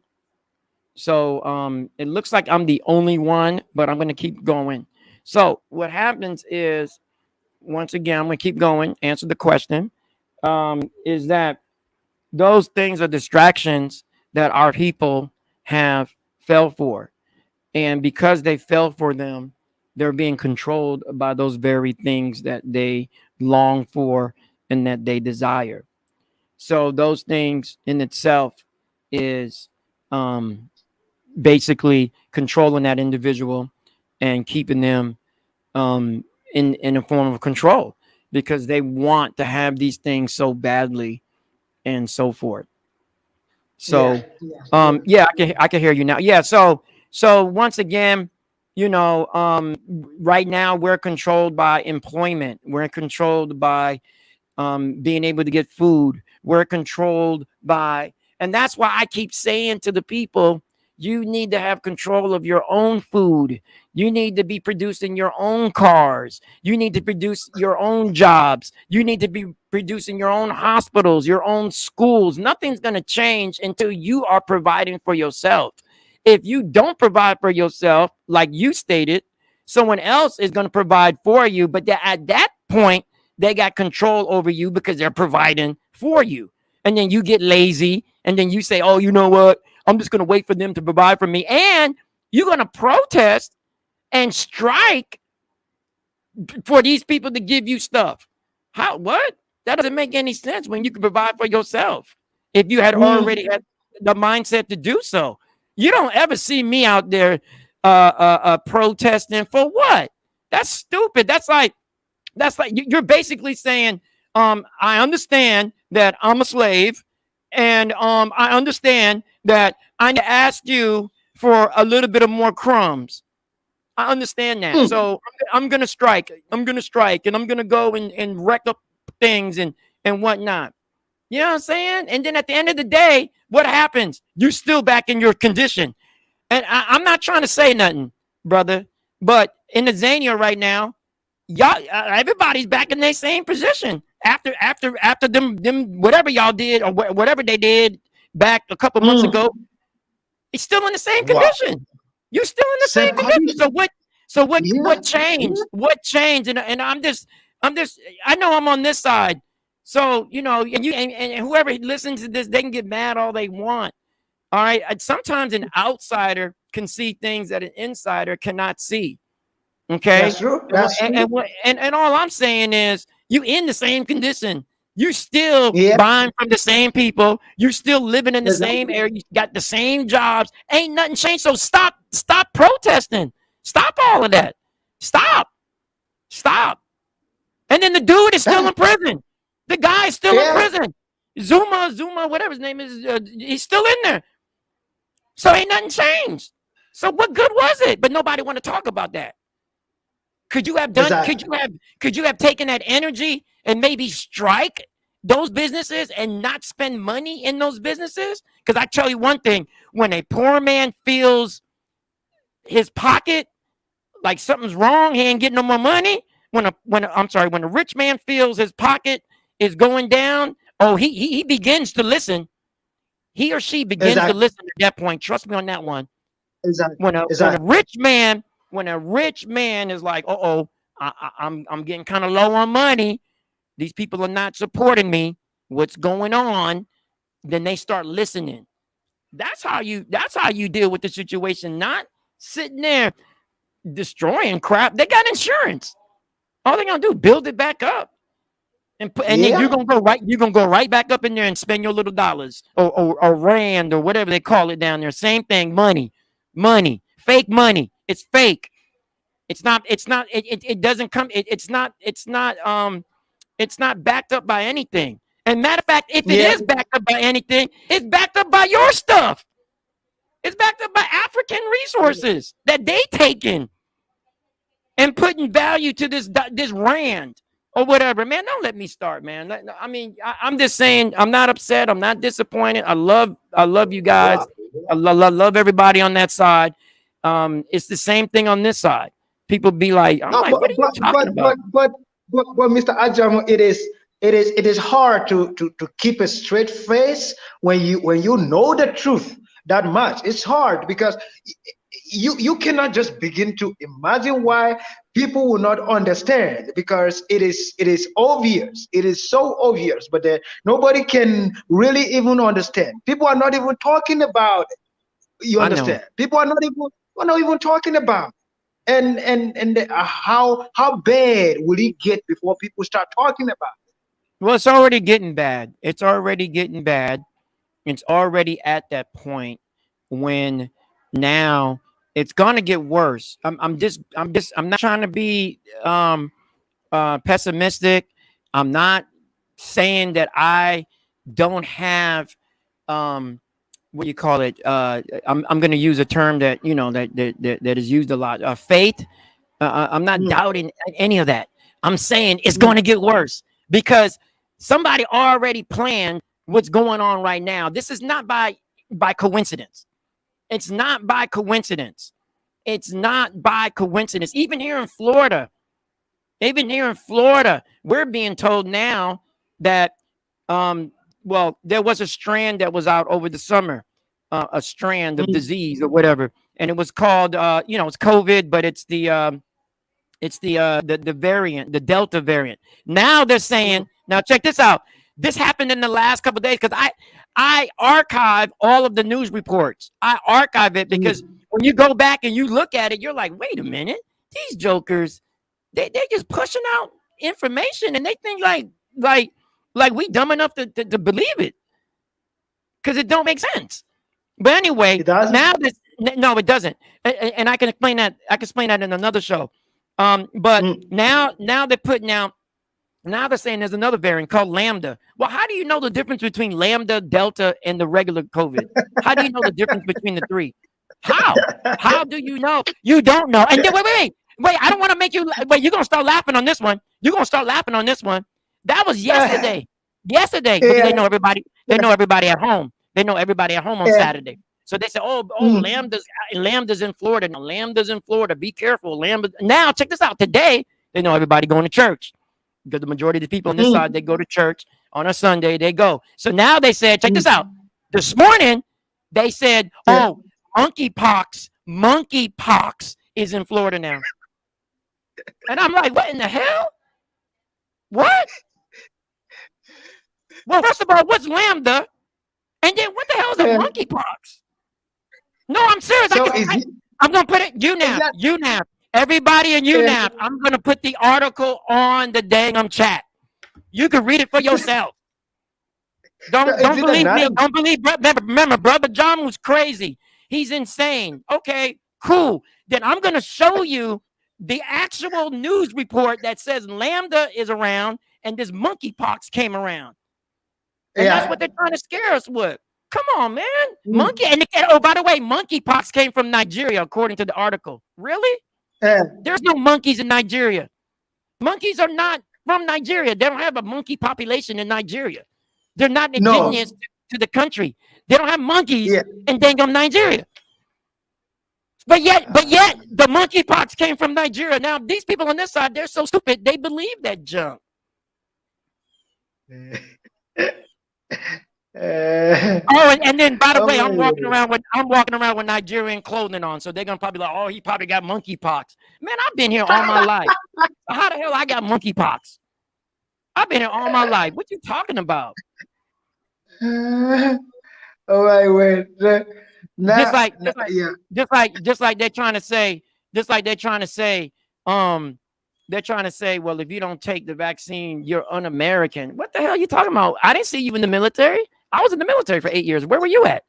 So it looks like I'm the only one, but I'm going to keep going. So what happens is, once again, I'm going to keep going, answer the question, is that those things are distractions that our people have fell for. And because they fell for them, they're being controlled by those very things that they long for and that they desire. So those things in itself is um, basically controlling that individual and keeping them um, in a form of control, because they want to have these things so badly and so forth. Yeah. So yeah, I can hear you now. Yeah, so once again, right now we're controlled by employment. We're controlled by being able to get food. We're controlled by, and that's why I keep saying to the people, you need to have control of your own food. You need to be producing your own cars. You need to produce your own jobs. You need to be producing your own hospitals, your own schools. Nothing's going to change until you are providing for yourself. If you don't provide for yourself, like you stated, someone else is going to provide for you. But at that point, they got control over you because they're providing for you. And then you get lazy and then you say, oh, you know what? I'm just going to wait for them to provide for me. And you're going to protest and strike for these people to give you stuff. How? What? That doesn't make any sense when you can provide for yourself. If you had already Mm. had the mindset to do so, you don't ever see me out there protesting for what? That's stupid. That's like you're basically saying, I understand that I'm a slave, and I understand that I need to ask you for a little bit of more crumbs. I understand that. Mm. So I'm gonna strike. I'm gonna strike, and I'm gonna go and wreck up things and whatnot. You know what I'm saying? And then at the end of the day, what happens? You're still back in your condition. And I'm not trying to say nothing, brother, but in the Zania right now, y'all, everybody's back in their same position after them whatever y'all did or whatever they did back a couple months Mm. ago. It's still in the same Wow. condition. You're still in the Same same condition. So condition. what? So what? Yeah. What changed? What changed? And I'm just. I know I'm on this side. So and whoever listens to this, they can get mad all they want. All right. Sometimes an outsider can see things that an insider cannot see. Okay. That's true. And That's true. and all I'm saying is, you in the same condition. You still Yeah. buying from the same people. You still living in the same Exactly. area. You got the same jobs. Ain't nothing changed. So stop protesting. Stop all of that. Stop. Stop. And then the dude is still That, in prison. The guy is still in yeah. prison. Zuma, whatever his name is, he's still in there. So ain't nothing changed. So what good was it? But nobody want to talk about that. Could you have done? Could Exactly. you have? Could you have taken that energy and maybe strike those businesses and not spend money in those businesses? Because I tell you one thing: when a poor man feels his pocket like something's wrong, he ain't getting no more money. When a rich man feels his pocket is going down, oh, he begins to listen. He or she begins to Exactly. listen at that point. Trust me on that one. Exactly. When a Exactly. rich man is like, oh, I'm getting kind of low on money. These people are not supporting me. What's going on? Then they start listening. That's how you deal with the situation. Not sitting there destroying crap. They got insurance. All they're gonna do, build it back up. And then you're Yeah. gonna go right. You're gonna go right back up in there and spend your little dollars or rand or whatever they call it down there. Same thing. Money, fake money. It's fake. It's not. It's not. It doesn't come. It's not. It's not. It's not backed up by anything. And matter of fact, if it Yeah. is backed up by anything, it's backed up by your stuff. It's backed up by African resources that they taken and putting value to this rand or whatever. Man, don't let me start, man. I mean, I'm just saying, I'm not upset. I'm not disappointed. I love you guys. Wow. I love everybody on that side. It's the same thing on this side. People be like, I'm No, like, what are you talking about? Mr. Ajamo, it is hard to keep a straight face when you know the truth that much. It's hard because you cannot just begin to imagine why people will not understand, because it is obvious. It is so obvious, but nobody can really even understand. People are not even talking about it. You I know. understand? People are not even talking about. And how bad will it get before people start talking about Well, it's already getting bad. It's already getting bad. It's already at that point when now it's gonna get worse. I'm not trying to be pessimistic. I'm not saying that I don't have what do you call it? I'm going to use a term that that is used a lot. Faith. I'm not it? doubting any of that. I'm saying it's Mm, going to get worse because somebody already planned what's going on right now. This is not by coincidence. It's not by coincidence. It's not by coincidence. Even here in Florida, we're being told now that, well, there was a strand that was out over the summer, a strand of mm, disease or whatever, and it was called, it's COVID, but it's the variant, the Delta variant. Now they're mm, saying, now check this out. This happened in the last couple of days because I archive all of the news reports. I archive it because mm. when you go back and you look at it, you're like, wait a minute, these jokers, they just pushing out information and they think like we dumb enough to believe it because it don't make sense. But anyway, It doesn't. now this no, it doesn't, and I can explain that. I can explain that in another show. But Mm. now they're putting out. Now they're saying there's another variant called Lambda. Well, how do you know the difference between Lambda, Delta, and the regular COVID? How do you know the difference between the three? How? How do you know? You don't know. And then, wait. I don't want to make you wait. You're gonna start laughing on this one. You're gonna start laughing on this one. That was yesterday. Yesterday, because Yeah, they know everybody. They know everybody at home. They know everybody at home on yeah. Saturday. So they said, "Oh, Mm, Lambda's in Florida. Now, Lambda's in Florida. Be careful, Lambda." Now, check this out. Today, they know everybody going to church because the majority of the people on this mm, side they go to church on a Sunday. They go. So now they said, check this out. mm. This morning, they said, Yeah. "Oh, monkeypox is in Florida now." And I'm like, "What in the hell? What?" Well, first of all, what's lambda? And then what the hell is a And monkeypox? No, I'm serious. so is it, I'm gonna put it is UNAP, that UNAP. Everybody in and UNAP, I'm gonna put the article on the dang chat. You can read it for yourself. so Don't is it believe another? me. Don't believe. Remember, Brother John was crazy. He's insane. Okay, cool. Then I'm gonna show you the actual news report that says Lambda is around and this monkeypox came around, and that's what Yeah. they're trying to scare us with. Come on, man. Mm, Oh, by the way, monkeypox came from Nigeria, according to the article. Really? yeah. There's no monkeys in Nigeria. Monkeys are not from Nigeria. They don't have a monkey population in Nigeria. They're not No. indigenous to the country. They don't have monkeys Yeah. in dang Nigeria. But yet, the monkeypox came from Nigeria. Now, these people on this side, they're so stupid, they believe that junk. Oh, and then by the Oh way, my God. I'm walking around with Nigerian clothing on, so they're gonna probably like, oh, he probably got monkeypox. Man, I've been here all my life. How the hell I got monkeypox? I've been here all my life. What you talking about? Oh my word. Just Now, like, now, yeah. just like they're trying to say, just like um, they're trying to say, well, if you don't take the vaccine, you're un-American. What the hell are you talking about? I didn't see you in the military. I was in the military for 8 years. Where were you at?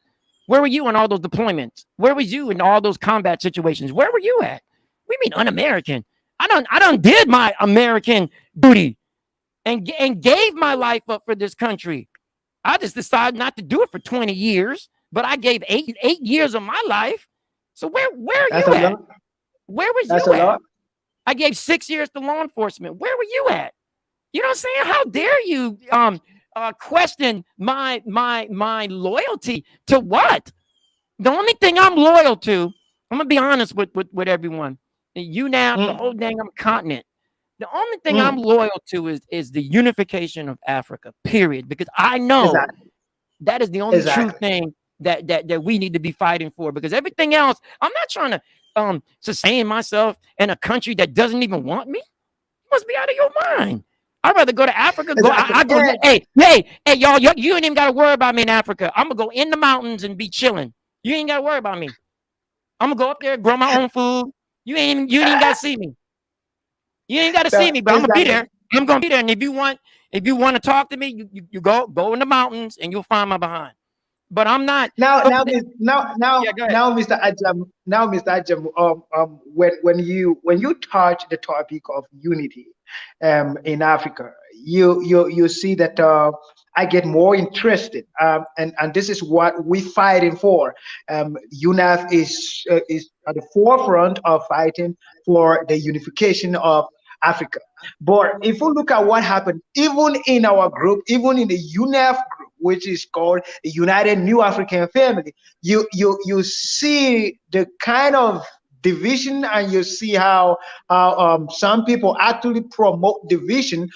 Where were you in all those deployments? Where was you in all those combat situations? Where were you at? We mean un-American. I don't did my American duty. and gave my life up for this country. I just decided not to do it for 20 years, but I gave eight years of my life. So where are That's you a at? lot. Where was That's you a at? lot. I gave 6 years to law enforcement. Where were you at? You know what I'm saying? How dare you question my loyalty to what? The only thing I'm loyal to, I'm gonna be honest with everyone. The UNAP, the whole Mm, dang continent. The only thing I'm mm, loyal to is the unification of Africa. Period. Because I know exactly. that is the only true Exactly. thing that we need to be fighting for. Because everything else, I'm not trying to sustain myself in a country that doesn't even want me. You must be out of your mind. I'd rather go to Africa. Go. Exactly. I go. And Hey, y'all. You ain't even got to worry about me in Africa. I'm gonna go in the mountains and be chilling. You ain't got to worry about me. I'm gonna go up there, grow my own food. You ain't even got to see me. You ain't got to see no, me, but I'm gonna be exactly. there. I'm gonna be there. And if you want to talk to me, you go in the mountains and you'll find my behind. But I'm not. Now, But, now, but Miss- now, now, yeah, go ahead. now, Mr. Ajam, when you touch the topic of unity, in Africa, you see that I get more interested, and this is what we fighting for. UNAF is at the forefront of fighting for the unification of Africa. But if we look at what happened, even in our group, even in the UNAF group, which is called the United New African Family, you see the kind of division, and you see how some people actually promote division.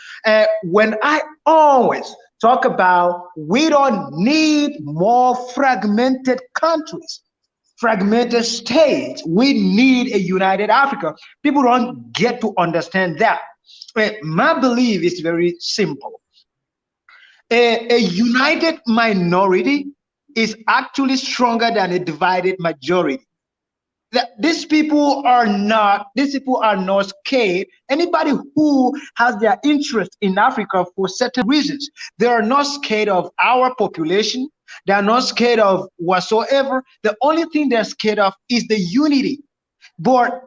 When I always talk about we don't need more fragmented countries, fragmented states. We need a united Africa. People don't get to understand that. My belief is very simple. A united minority is actually stronger than a divided majority. That these people are not scared. Anybody who has their interest in Africa for certain reasons, they are not scared of our population. They are not scared of whatsoever. The only thing they're scared of is the unity. But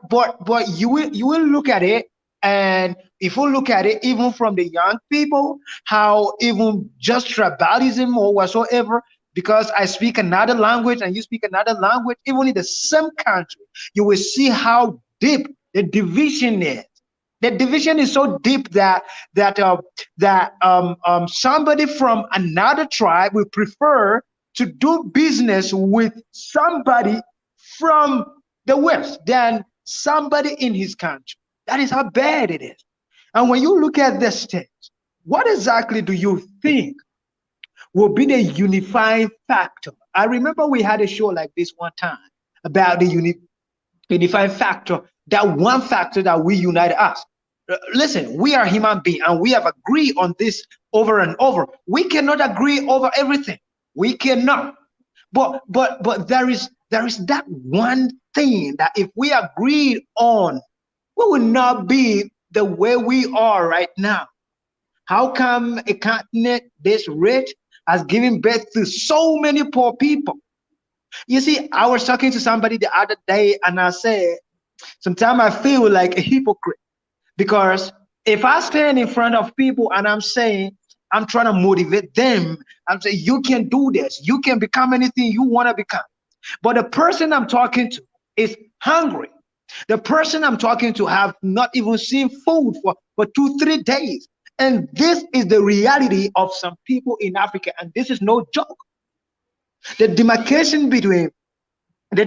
you will look at it, and if you look at it even from the young people, how even just tribalism or whatsoever, because I speak another language and you speak another language, even in the same country, you will see how deep the division is. The division is so deep that somebody from another tribe will prefer to do business with somebody from the West than somebody in his country. That is how bad it is. And when you look at the states, what exactly do you think will be the unifying factor? I remember we had a show like this one time about the unifying factor, that one factor that we unite us. Listen, we are human beings and we have agreed on this over and over. We cannot agree over everything. We cannot. But there is that one thing that if we agreed on, we will not be the way we are right now. How come a continent this rich has given birth to so many poor people? You see, I was talking to somebody the other day and I said, sometimes I feel like a hypocrite because if I stand in front of people and I'm saying, I'm trying to motivate them, I'm saying, you can do this, you can become anything you want to become. But the person I'm talking to is hungry. The person I'm talking to have not even seen food for 2, 3 days. And this is the reality of some people in Africa. And this is no joke. The demarcation between the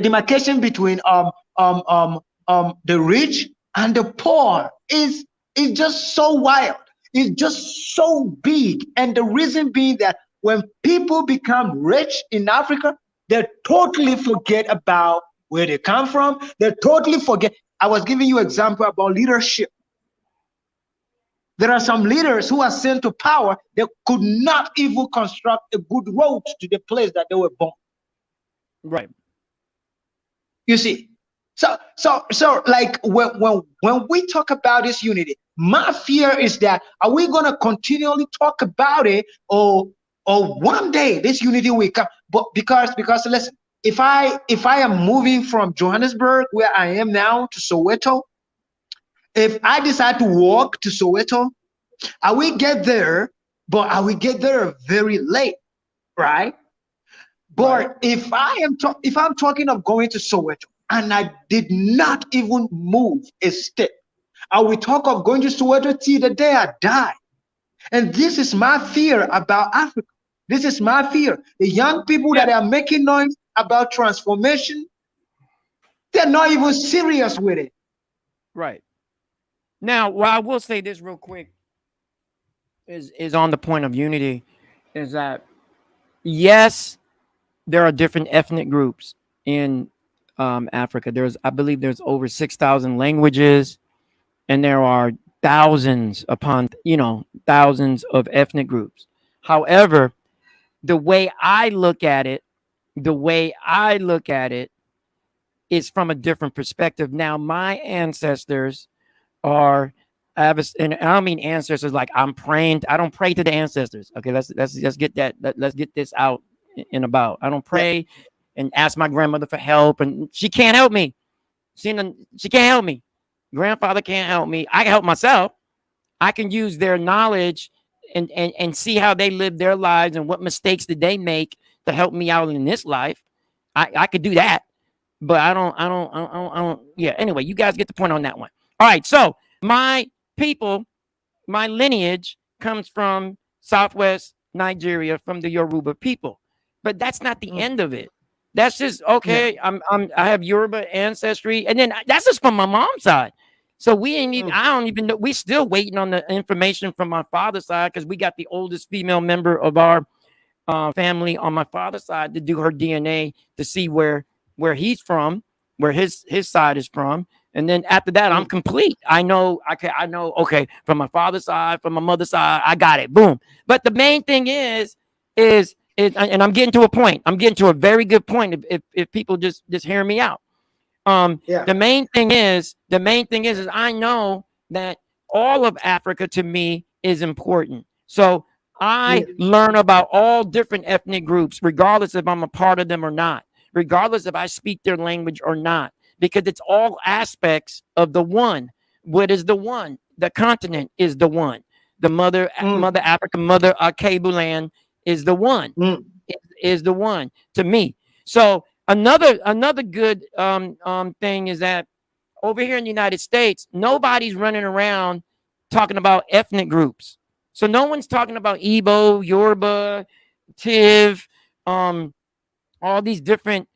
rich and the poor is just so wild. It's just so big. And the reason being that when people become rich in Africa, they totally forget about where they come from. They totally forget. I was giving you an example about leadership. There are some leaders who are sent to power. They could not even construct a good road to the place that they were born. Right. You see, so like when we talk about this unity, my fear is that are we gonna continually talk about it, or one day this unity will come? But because listen, if I am moving from Johannesburg where I am now to Soweto, if I decide to walk to Soweto, I will get there, but I will get there very late, right? Right. But if I'm talking of going to Soweto and I did not even move a step, I will talk of going to Soweto till the day I die. And this is my fear about Africa. This is my fear. The young people Yeah. that are making noise about transformation, they're not even serious with it. Right. Now, well, I will say this real quick is on the point of unity is that yes, there are different ethnic groups in Africa. I believe, there's over 6,000 languages, and there are thousands upon thousands of ethnic groups. However, the way I look at it, the way I look at it is from a different perspective. Now, my ancestors are. And I don't mean ancestors like I'm praying. I don't pray to the ancestors. Okay, let's get that. Let's get this out and about. I don't Yeah. pray and ask my grandmother for help, and she can't help me. She can't help me. Grandfather can't help me. I can help myself. I can use their knowledge and see how they live their lives and what mistakes did they make to help me out in this life. I could do that, but I don't. Yeah. Anyway, you guys get the point on that one. All right. So my people, my lineage comes from Southwest Nigeria, from the Yoruba people, but that's not the Mm, end of it. That's just yeah. okay. I have Yoruba ancestry, and then that's just from my mom's side. So we ain't even. Mm, I don't even know. We still waiting on the information from my father's side because we got the oldest female member of our family on my father's side to do her DNA to see where he's from, where his side is from, and then after that, I'm mm, complete. I know I know. Okay, from my father's side, from my mother's side, I got it. Boom. But the main thing is, and I'm getting to a point. I'm getting to a very good point. If people just hear me out. yeah. The main thing is I know that all of Africa to me is important. So I Yeah. learn about all different ethnic groups, regardless if I'm a part of them or not, regardless if I speak their language or not, because it's all aspects of the one. What is the one? The continent is the one. The mother Mm, Africa, mother Alkebulan is the one. mm, Is the one to me. So another good thing is that over here in the United States, nobody's running around talking about ethnic groups. So no one's talking about Igbo, Yoruba, Tiv, um, all these different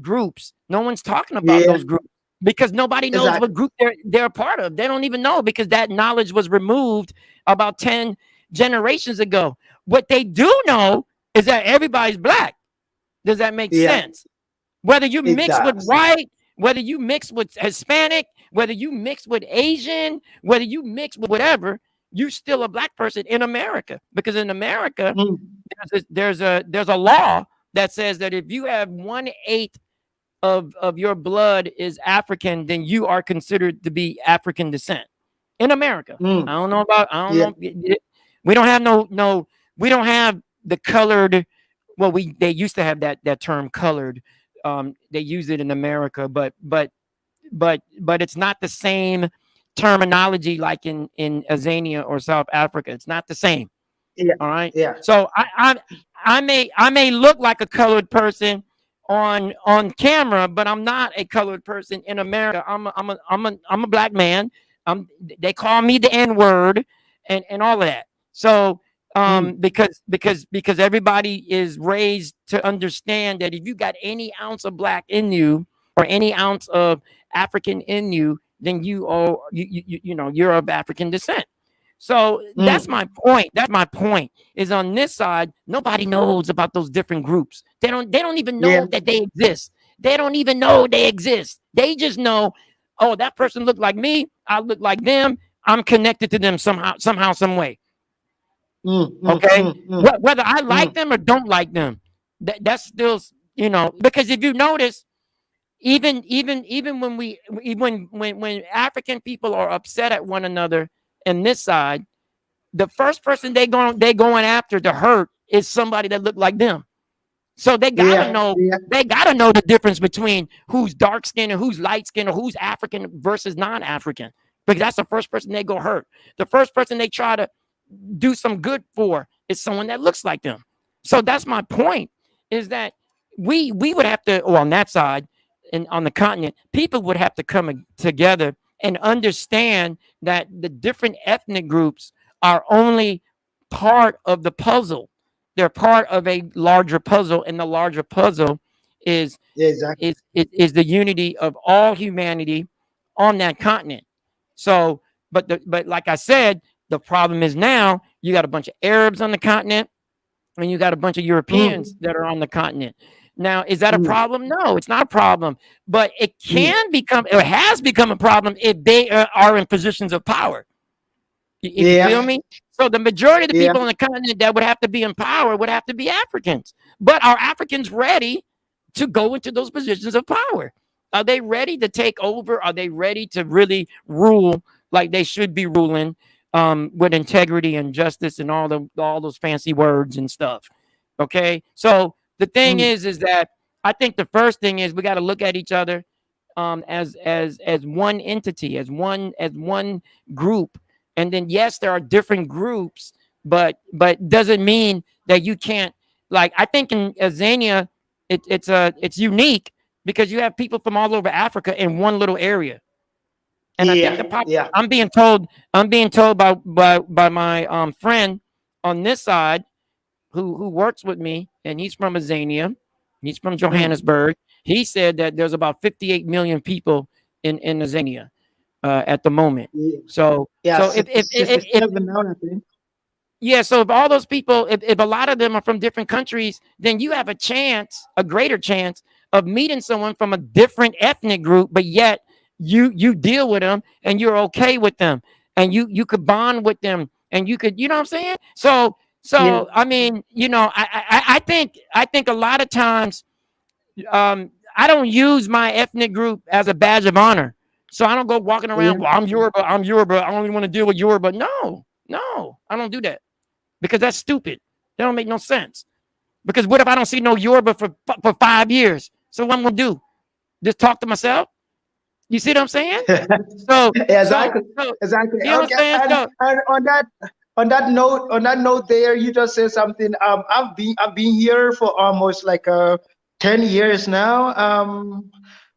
groups. No one's talking about yeah. those groups because nobody knows what Exactly. group they're a part of. They don't even know because that knowledge was removed about 10 generations ago. What they do know is that everybody's black. Does that make Yeah. sense? Whether you It mix with does. white, whether you mix with Hispanic, whether you mix with Asian, whether you mix with whatever, you're still a black person in America. Because in America, Mm, there's a law that says that if you have 1/8 of your blood is African, then you are considered to be African descent in America. mm, I don't yeah. know. We don't have no. We don't have the colored. Well, they used to have that term colored. They use it in America, but it's not the same terminology like in Azania or South Africa. It's not the same. Yeah. All right. Yeah. So I may look like a colored person on camera, but I'm not a colored person in America. I'm a black man. They call me the N word and all of that. So Mm, because everybody is raised to understand that if you got any ounce of black in you or any ounce of African in you, then you're of African descent. So that's mm, my point. That's my point. Is on this side, nobody knows about those different groups. They don't even yeah. know that they exist. They don't even know they exist. They just know, oh, that person looked like me. I look like them. I'm connected to them somehow, some way. Mm, mm, Okay. mm, mm, Whether I mm, like them or don't like them, that's still, because if you notice, even when African people are upset at one another in this side, the first person they going after to hurt is somebody that look like them. So they gotta yeah. know Yeah. they gotta know the difference between who's dark skinned and who's light skinned or who's African versus non-African. because that's the first person they go hurt. The first person they try to do some good for is someone that looks like them. So that's my point, is that we would have to, or on that side and on the continent, people would have to come together and understand that the different ethnic groups are only part of the puzzle. They're part of a larger puzzle, and the larger puzzle is Yeah, exactly. is the unity of all humanity on that continent. So, but like I said, the problem is now you got a bunch of Arabs on the continent, and you got a bunch of Europeans Mm, that are on the continent. Now, is that a mm, problem? No, it's not a problem. But it mm. can become, it has become a problem if they are in positions of power. You feel Yeah, me? So the majority of the yeah, people on the continent that would have to be in power would have to be Africans. But are Africans ready to go into those positions of power? Are they ready to take over? Are they ready to really rule like they should be ruling, with integrity and justice and all those fancy words and stuff? Okay, so the thing mm, is that I think the first thing is we got to look at each other, as one entity, as one group. And then yes, there are different groups, but doesn't mean that you can't. Like I think in Azania, it's unique because you have people from all over Africa in one little area. And I think yeah, yeah. I'm being told by my friend on this side who works with me, and he's from Azania. He's from Mm. Johannesburg. He said that there's about 58 million people in Azania, at the moment. Yeah, So yeah. so if 67 now, I think. yeah, so if all those people, if a lot of them are from different countries, then you have a chance, a greater chance of meeting someone from a different ethnic group, but yet you deal with them and you're okay with them, and you could bond with them, and you could, you know what I'm saying? So Yeah, I mean, I think a lot of times, I don't use my ethnic group as a badge of honor. So I don't go walking yeah, around, well, I'm Yoruba, I only want to deal with Yoruba. No, I don't do that because that's stupid. That don't make no sense. Because what if I don't see no Yoruba for 5 years? So what I'm gonna do? Just talk to myself? You see what I'm saying? So so exactly, so exactly. you know what Okay, I'm saying? So and on that note there, you just said something. I've been here for almost like 10 years now.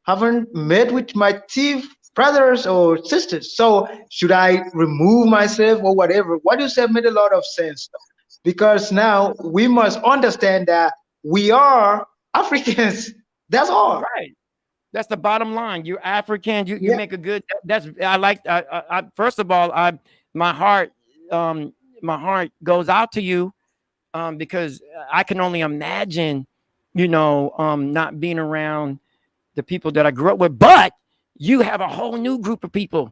Haven't met with my thief brothers or sisters. So should I remove myself or whatever? What you said made a lot of sense, though, because now we must understand that we are Africans. That's all. right. That's the bottom line. You're African. You Yeah. make a good. That's I like. First of all, my heart um my heart goes out to you, because I can only imagine, not being around the people that I grew up with. But you have a whole new group of people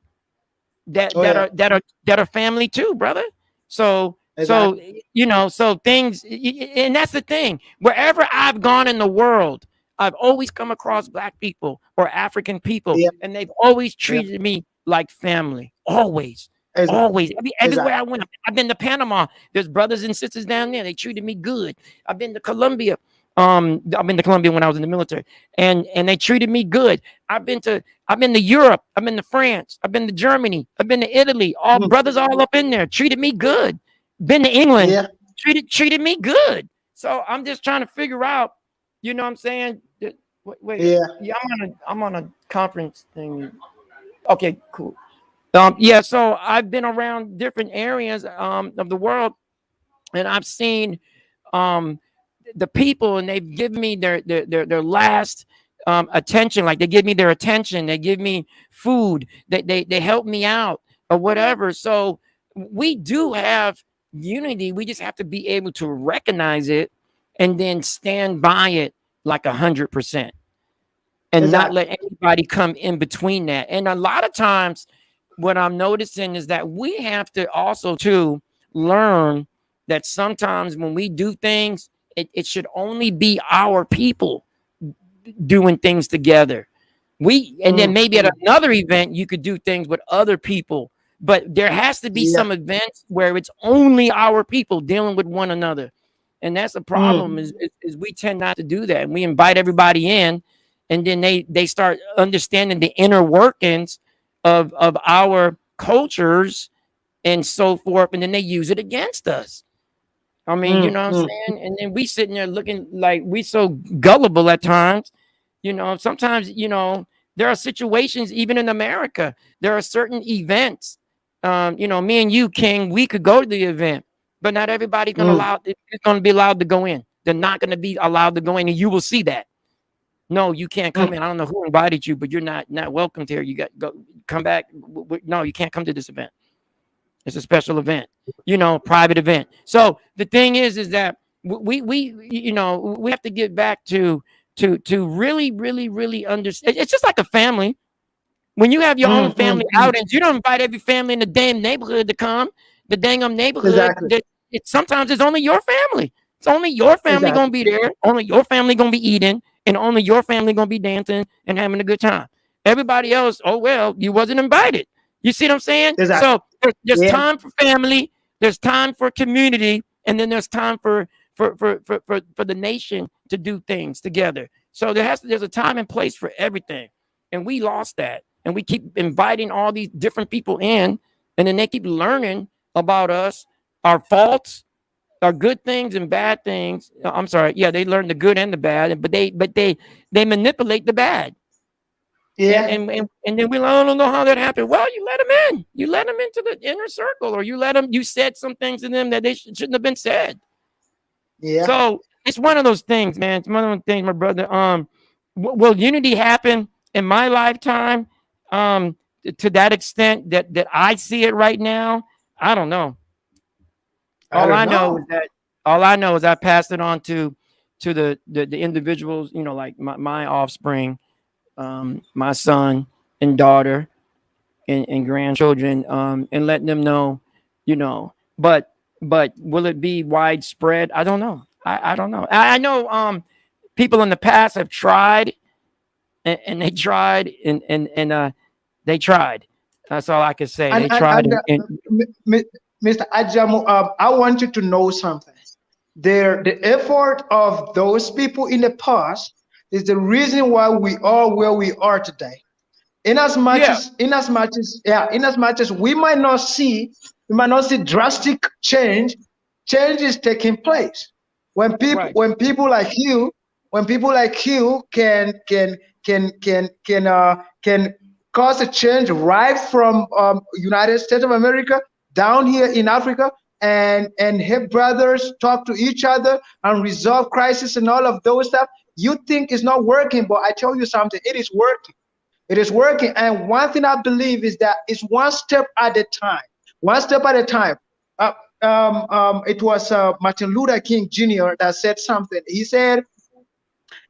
that Oh that yeah. are that are that are family too, brother. So so Exactly. so things, and that's the thing. Wherever I've gone in the world, I've always come across black people or African people, Yeah. and they've always Yeah. treated me like family. Always. Exactly. Always. Everywhere I Exactly. went. I've been to Panama. There's brothers and sisters down there. They treated me good. I've been to Colombia. I've been to Colombia when I was in the military, and they treated me good. I've been to Europe. I've been to France. I've been to Germany. I've been to Italy. All Mm. brothers all up in there treated me good. Been to England. Yeah. Treated me good. So I'm just trying to figure out. You know what I'm saying? Wait. Yeah. Yeah, I'm on a conference thing. Okay, cool. Yeah. So I've been around different areas of the world, and I've seen um the people, and they've given me their last attention. Like they give me their attention, they give me food, they help me out or whatever. So we do have unity. We just have to be able to recognize it and then stand by it like 100%, and not Exactly. let anybody come in between that. And a lot of times what I'm noticing is that we have to also too learn that sometimes when we do things, it should only be our people doing things together. And then Mm. maybe at Mm. another event you could do things with other people, but there has to be Yeah. some events where it's only our people dealing with one another. And that's the problem, Mm. is we tend not to do that. And we invite everybody in, and then they start understanding the inner workings of cultures and so forth, and then they use it against us. I mean, you know what I'm mm. saying? And then we sitting there looking like we so gullible at times. Sometimes, there are situations even in America. There are certain events. Me and you, King, we could go to the event, but not everybody's gonna Mm, allow it's gonna be allowed to go in. They're not gonna be allowed to go in, and you will see that. No, you can't come mm. in. I don't know who invited you, but you're not welcome here. You got go come back. No, you can't come to this event. It's a special event, private event. So the thing is that we have to get back to really, really, really understand. It's just like a family. When you have your own Mm, family mm, mm. outings, you don't invite every family in the damn neighborhood to come. The dang neighborhood Exactly. that sometimes it's only your family. It's only your family gonna Exactly. be there. Only your family gonna be eating, and only your family gonna be dancing and having a good time. Everybody else, oh well, you wasn't invited. You see what I'm saying? Exactly. So there's Yeah. time for family, there's time for community, and then there's time for the nation to do things together. So there's a time and place for everything, and we lost that, and we keep inviting all these different people in, and then they keep learning about us, our faults, our good things and bad things. I'm sorry, yeah, they learn the good and the bad, but they manipulate the bad, and Yeah. and and then we don't know how that happened. Well, you let them in, you let them into the inner circle, or you said some things to them that they shouldn't have been said. Yeah. So it's one of those things, man. It's one of those things, my brother. Will unity happen in my lifetime? To that extent that I see it right now, I don't know. I All don't I know know. is that all I know is I passed it on to the individuals, like my offspring, my son and daughter and grandchildren, and letting them know, you know. But will it be widespread? I don't know. I don't know. I know people in the past have tried, and they tried, and they tried. That's all I can say. And They tried, and Mr. Ajamu, I want you to know something. The effort of those people in the past is the reason why we are where we are today. yeah, In as much as we might not see drastic change is taking place. right, When people like you, can cause a change right from United States of America down here in Africa, and help brothers talk to each other and resolve crisis and all of those stuff. You think it's not working, but I tell you something, it is working. It is working. And one thing I believe is that it's one step at a time. One step at a time. Uh, it was Martin Luther King Jr. that said something. He said,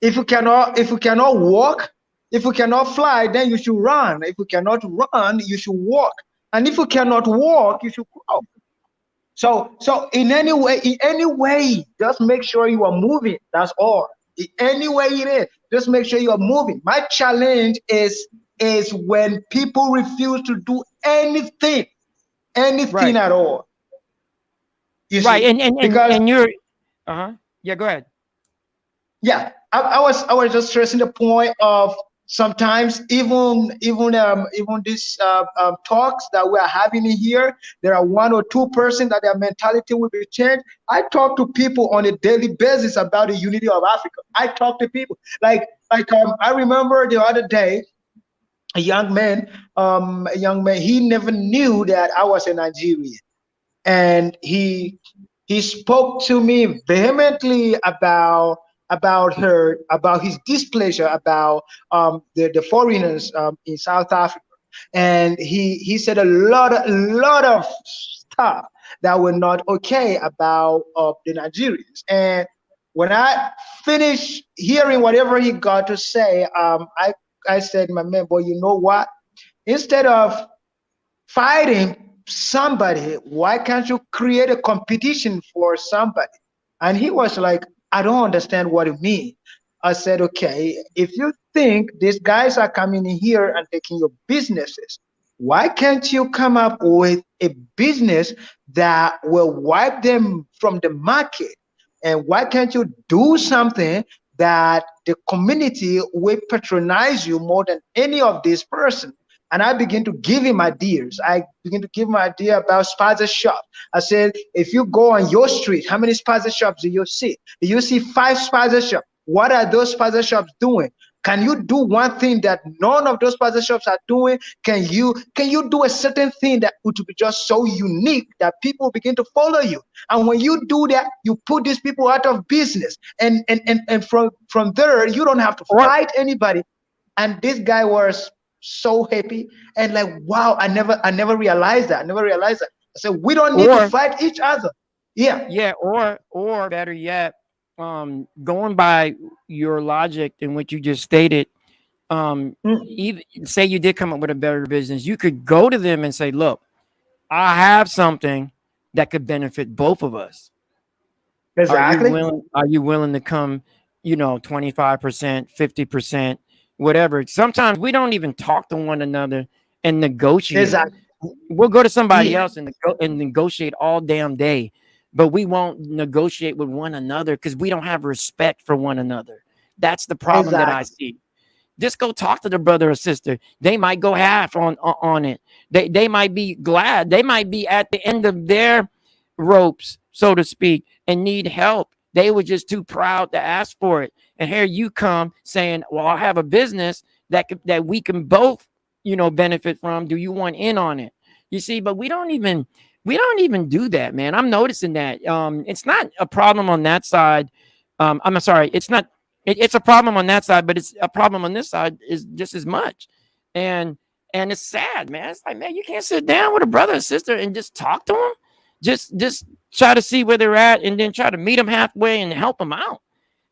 if you cannot walk, if you cannot fly, then you should run. If you cannot run, you should walk. And if you cannot walk, you should crawl. So in any way, just make sure you are moving. That's all. In any way it is, just make sure you are moving. My challenge is when people refuse to do anything right, at all. You right, see, because and you're, yeah. Go ahead. yeah, I was just stressing the point of sometimes even these talks that we are having in here, there are 1 or 2% that their mentality will be changed. I talk to people on a daily basis about the unity of Africa. I talk to people like I remember the other day a young man, he never knew that I was a Nigerian, and he spoke to me vehemently about his displeasure about the foreigners in South Africa, and he said a lot of stuff that were not okay about the Nigerians. And when I finished hearing whatever he got to say, I said, my man, boy, you know what? Instead of fighting somebody, why can't you create a competition for somebody? And he was like, I don't understand what you mean. I said, okay, if you think these guys are coming in here and taking your businesses, why can't you come up with a business that will wipe them from the market? And why can't you do something that the community will patronize you more than any of these persons? And I begin to give him ideas. I begin to give him idea about sponsorship. I said, if you go on your street, how many sponsorships do you see? Do you see 5 sponsorships? What are those sponsorships doing? Can you do one thing that none of those sponsorships are doing? Can you do a certain thing that would be just so unique that people begin to follow you? And when you do that, you put these people out of business. And from there, you don't have to Or fight anybody. And this guy was so happy and like, wow, I never realized that. I never realized that. I said, we don't need to or fight each other. Yeah. yeah, or better yet, going by your logic and what you just stated, Mm, even say you did come up with a better business, you could go to them and say, look, I have something that could benefit both of us. exactly. Are you willing to come, 25%, 50%, whatever? Sometimes we don't even talk to one another and negotiate. Exactly. We'll go to somebody Yeah. else and negotiate all damn day, but we won't negotiate with one another because we don't have respect for one another. That's the problem that I Exactly. see. Just go talk to the brother or sister. They might go half on it. They might be glad. They might be at the end of their ropes, so to speak, and need help. They were just too proud to ask for it. And here you come saying, "Well, I have a business that we can both, benefit from. Do you want in on it?" You see, but we don't even do that, man. I'm noticing that. It's not a problem on that side. I'm sorry, it's not it's a problem on that side, but it's a problem on this side is just as much. And and it's sad, man. It's like, man, you can't sit down with a brother or sister and just talk to them. Just try to see where they're at and then try to meet them halfway and help them out.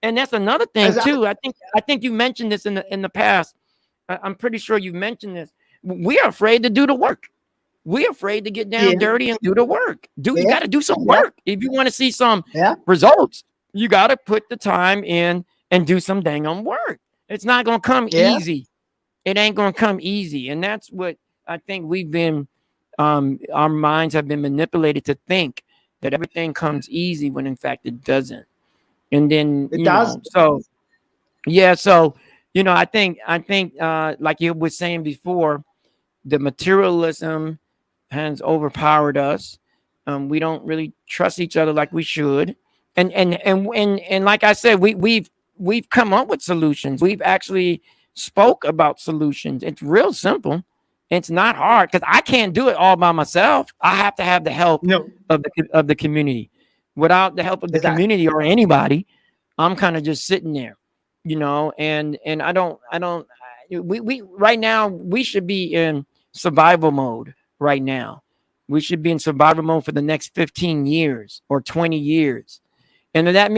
And that's another thing Exactly. too. I think you mentioned this in the past. I'm pretty sure you mentioned this. We are afraid to do the work. We're afraid to get down Yeah. dirty and do the work. You Yeah. got to do some Yeah. work. If you want to see some Yeah. results, you got to put the time in and do some dang on work. It's not going to come Yeah. easy. It ain't going to come easy. And that's what I think our minds have been manipulated to think that everything comes easy when in fact it doesn't. And then, It does. so yeah, so, I think like you were saying before, the materialism has overpowered us. We don't really trust each other like we should, and like I said, we've come up with solutions. We've actually spoke about solutions. It's real simple. It's not hard because I can't do it all by myself. I have to have the help No. of the community. Without the help of the Exactly. community or anybody, I'm kind of just sitting there, and I don't. We right now we should be in survival mode right now. We should be in survival mode for the next 15 years or 20 years. And if that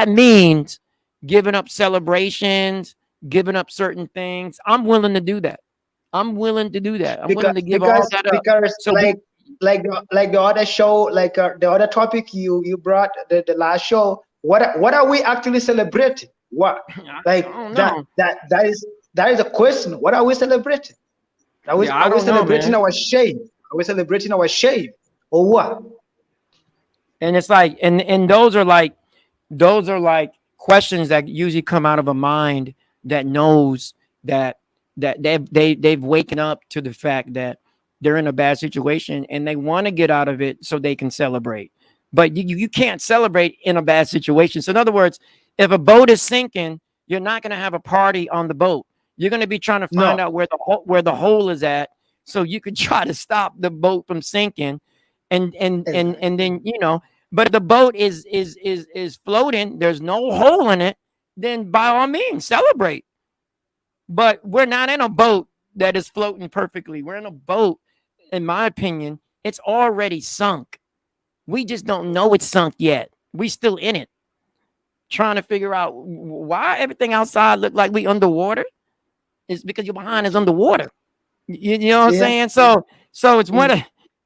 means giving up celebrations, giving up certain things, I'm willing to do that. I'm willing to do that. I'm because willing to give all because that up. because So we like the other show, the other topic you brought, the last show, what are we actually celebrating? What, I like don't that know. that that is that is a question. What are we celebrating? are we Yeah, I are we don't know, celebrating man. our shame? Are we celebrating our shame, or what? And it's like and those are like questions that usually come out of a mind that knows that they've waken up to the fact that they're in a bad situation and they want to get out of it so they can celebrate. But you can't celebrate in a bad situation. So in other words, if a boat is sinking, you're not going to have a party on the boat. You're going to be trying to find No. out where the hole is at so you could try to stop the boat from sinking. Exactly. And then, but if the boat is floating, there's no hole in it, then by all means celebrate. But we're not in a boat that is floating perfectly. We're in a boat, in my opinion, it's already sunk. We just don't know it's sunk yet. We still in it, trying to figure out why everything outside look like we underwater. It's because your behind is underwater. You know what I'm Yeah. saying? So it's one Mm, of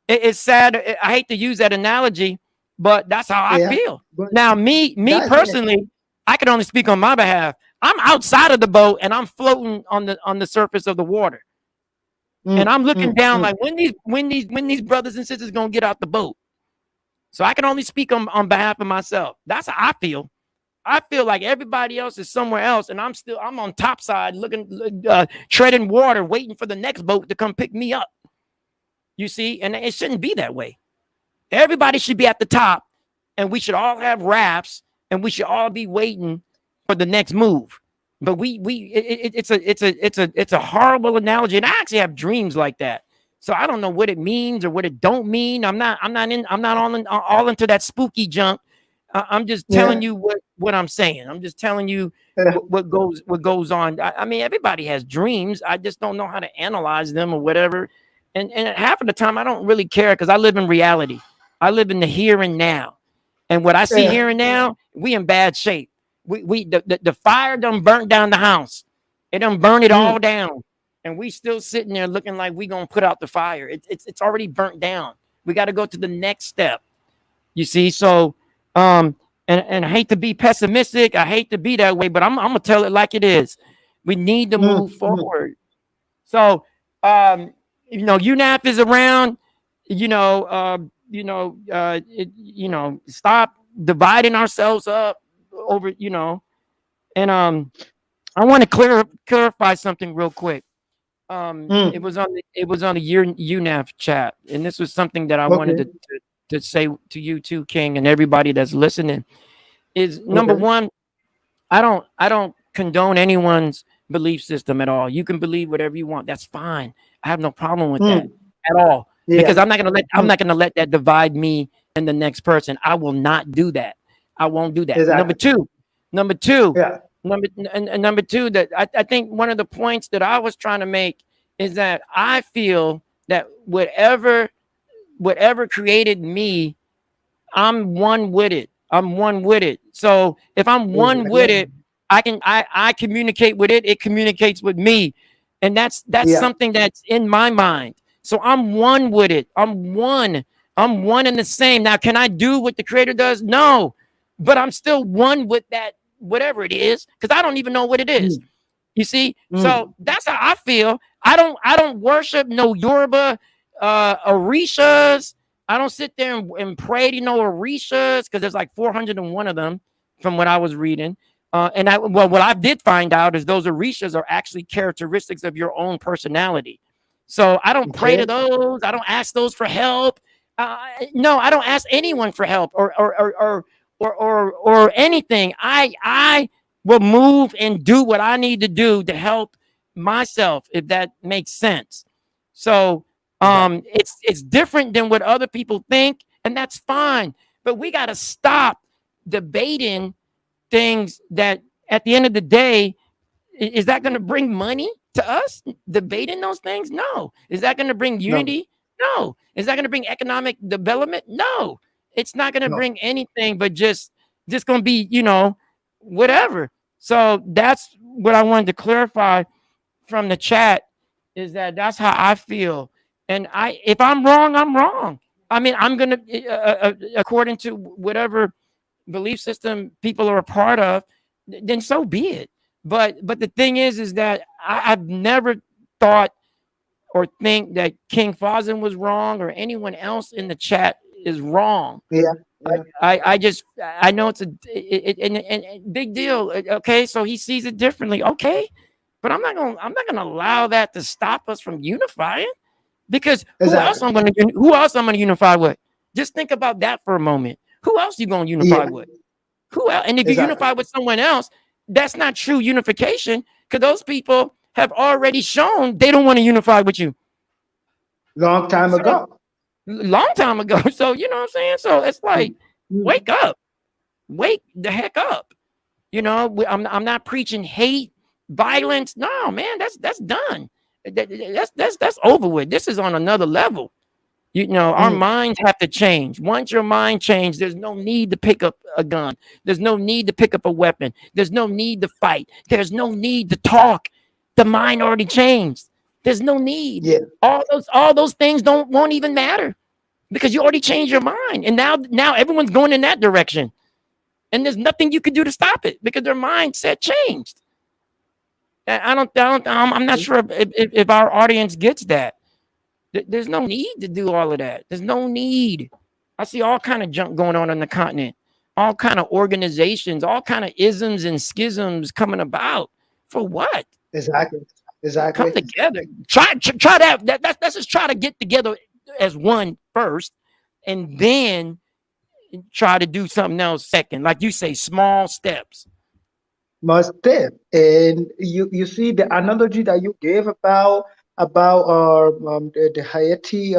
it's sad. I hate to use that analogy, but that's how I yeah. feel. But Now, me that's it. personally, I can only speak on my behalf. I'm outside of the boat and I'm floating on the surface of the water. And Mm, I'm looking mm, down mm. like when these brothers and sisters gonna get out the boat. So I can only speak on behalf of myself. That's how I feel. I feel like everybody else is somewhere else, and I'm on top side looking, treading water, waiting for the next boat to come pick me up. You see, and it shouldn't be that way. Everybody should be at the top, and we should all have rafts, and we should all be waiting for the next move. But it's a horrible analogy, and I actually have dreams like that. So I don't know what it means or what it don't mean. I'm not all into that spooky junk. I'm just telling Yeah. you what I'm saying. I'm just telling you Yeah. what goes on. I mean, everybody has dreams. I just don't know how to analyze them or whatever. And half of the time, I don't really care because I live in reality. I live in the here and now. And what I see Yeah. here and now, we in bad shape. The fire done burnt down the house. It done burned it all Mm. down. And we still sitting there looking like we gonna put out the fire. It's already burnt down. We got to go to the next step. You see, so and I hate to be pessimistic. I hate to be that way, but I'm gonna tell it like it is. We need to Mm. move Mm. forward. So UNAP is around. Stop dividing ourselves up over. And I want to clarify something real quick. It Mm. was on the year UNAF chat, and this was something that I wanted Okay. to say to you too, King, and everybody that's listening. Is number Okay. one, I don't condone anyone's belief system at all. You can believe whatever you want. That's fine. I have no problem with that Mm. at all. Yeah. Because I'm Mm. not gonna let that divide me and the next person. I will not do that. I won't do that. Number Exactly. two, number two, Yeah. and number two, that I think one of the points that I was trying to make is that I feel that whatever created me, I'm one with it. I'm one with it. So if I'm one with Exactly. it, I communicate with it. It communicates with me, and that's Yeah. something that's in my mind. So I'm one with it. I'm one. I'm one and the same. Now, can I do what the creator does? No, but I'm still one with that whatever it is because I don't even know what it is. Mm. You see, so Mm. that's how I feel. I don't worship no Yoruba Orishas. I don't sit there and pray to no Orishas because there's like 401 of them from what I was reading. What I did find out is those Orishas are actually characteristics of your own personality. So I don't pray to Okay. those. I don't ask those for help. No, I don't ask anyone for help or anything. I will move and do what I need to do to help myself, if that makes sense. So Exactly. it's different than what other people think, and that's fine. But we got to stop debating things that at the end of the day, is that going to bring money to us? Debating those things? No. Is that going to bring No. unity? No. Is that going to bring economic development? No. It's not going to No. bring anything but just going to be, whatever. So that's what I wanted to clarify from the chat is that that's how I feel. And if I'm wrong, I'm wrong. I mean, I'm going to, according to whatever belief system people are a part of, then so be it. But the thing is that I've never thought or think that King Fazin was wrong or anyone else in the chat is wrong. Yeah. Yeah. I know it's a big deal. Okay, so he sees it differently. Okay, but I'm not gonna allow that to stop us from unifying because Exactly. who else I'm gonna unify with? Just think about that for a moment. Who else you gonna unify Yeah. with? Who else? And if you Exactly. unify with someone else, that's not true unification because those people have already shown they don't want to unify with you. Long time So ago. long time ago. So you know what I'm saying? So it's Mm. like, Mm. wake up, wake the heck up. I'm not preaching hate, violence. No, man, that's done. That's over with. This is on another level. Our Mm. minds have to change. Once your mind changes, there's no need to pick up a gun. There's no need to pick up a weapon. There's no need to fight. There's no need to talk. The mind already changed. There's no need. Yeah. All those things won't even matter because you already changed your mind. And now everyone's going in that direction. And there's nothing you can do to stop it because their mindset changed. I'm not sure if our audience gets that. There's no need to do all of that. There's no need. I see all kind of junk going on the continent. all kind of organizations, all kind of isms and schisms coming about for what? Exactly. Come Exactly. together. Try that. Let's just try to get together as one first, and then try to do something else second. Like you say, small steps. Must have. And you see the analogy that you gave about the Haiti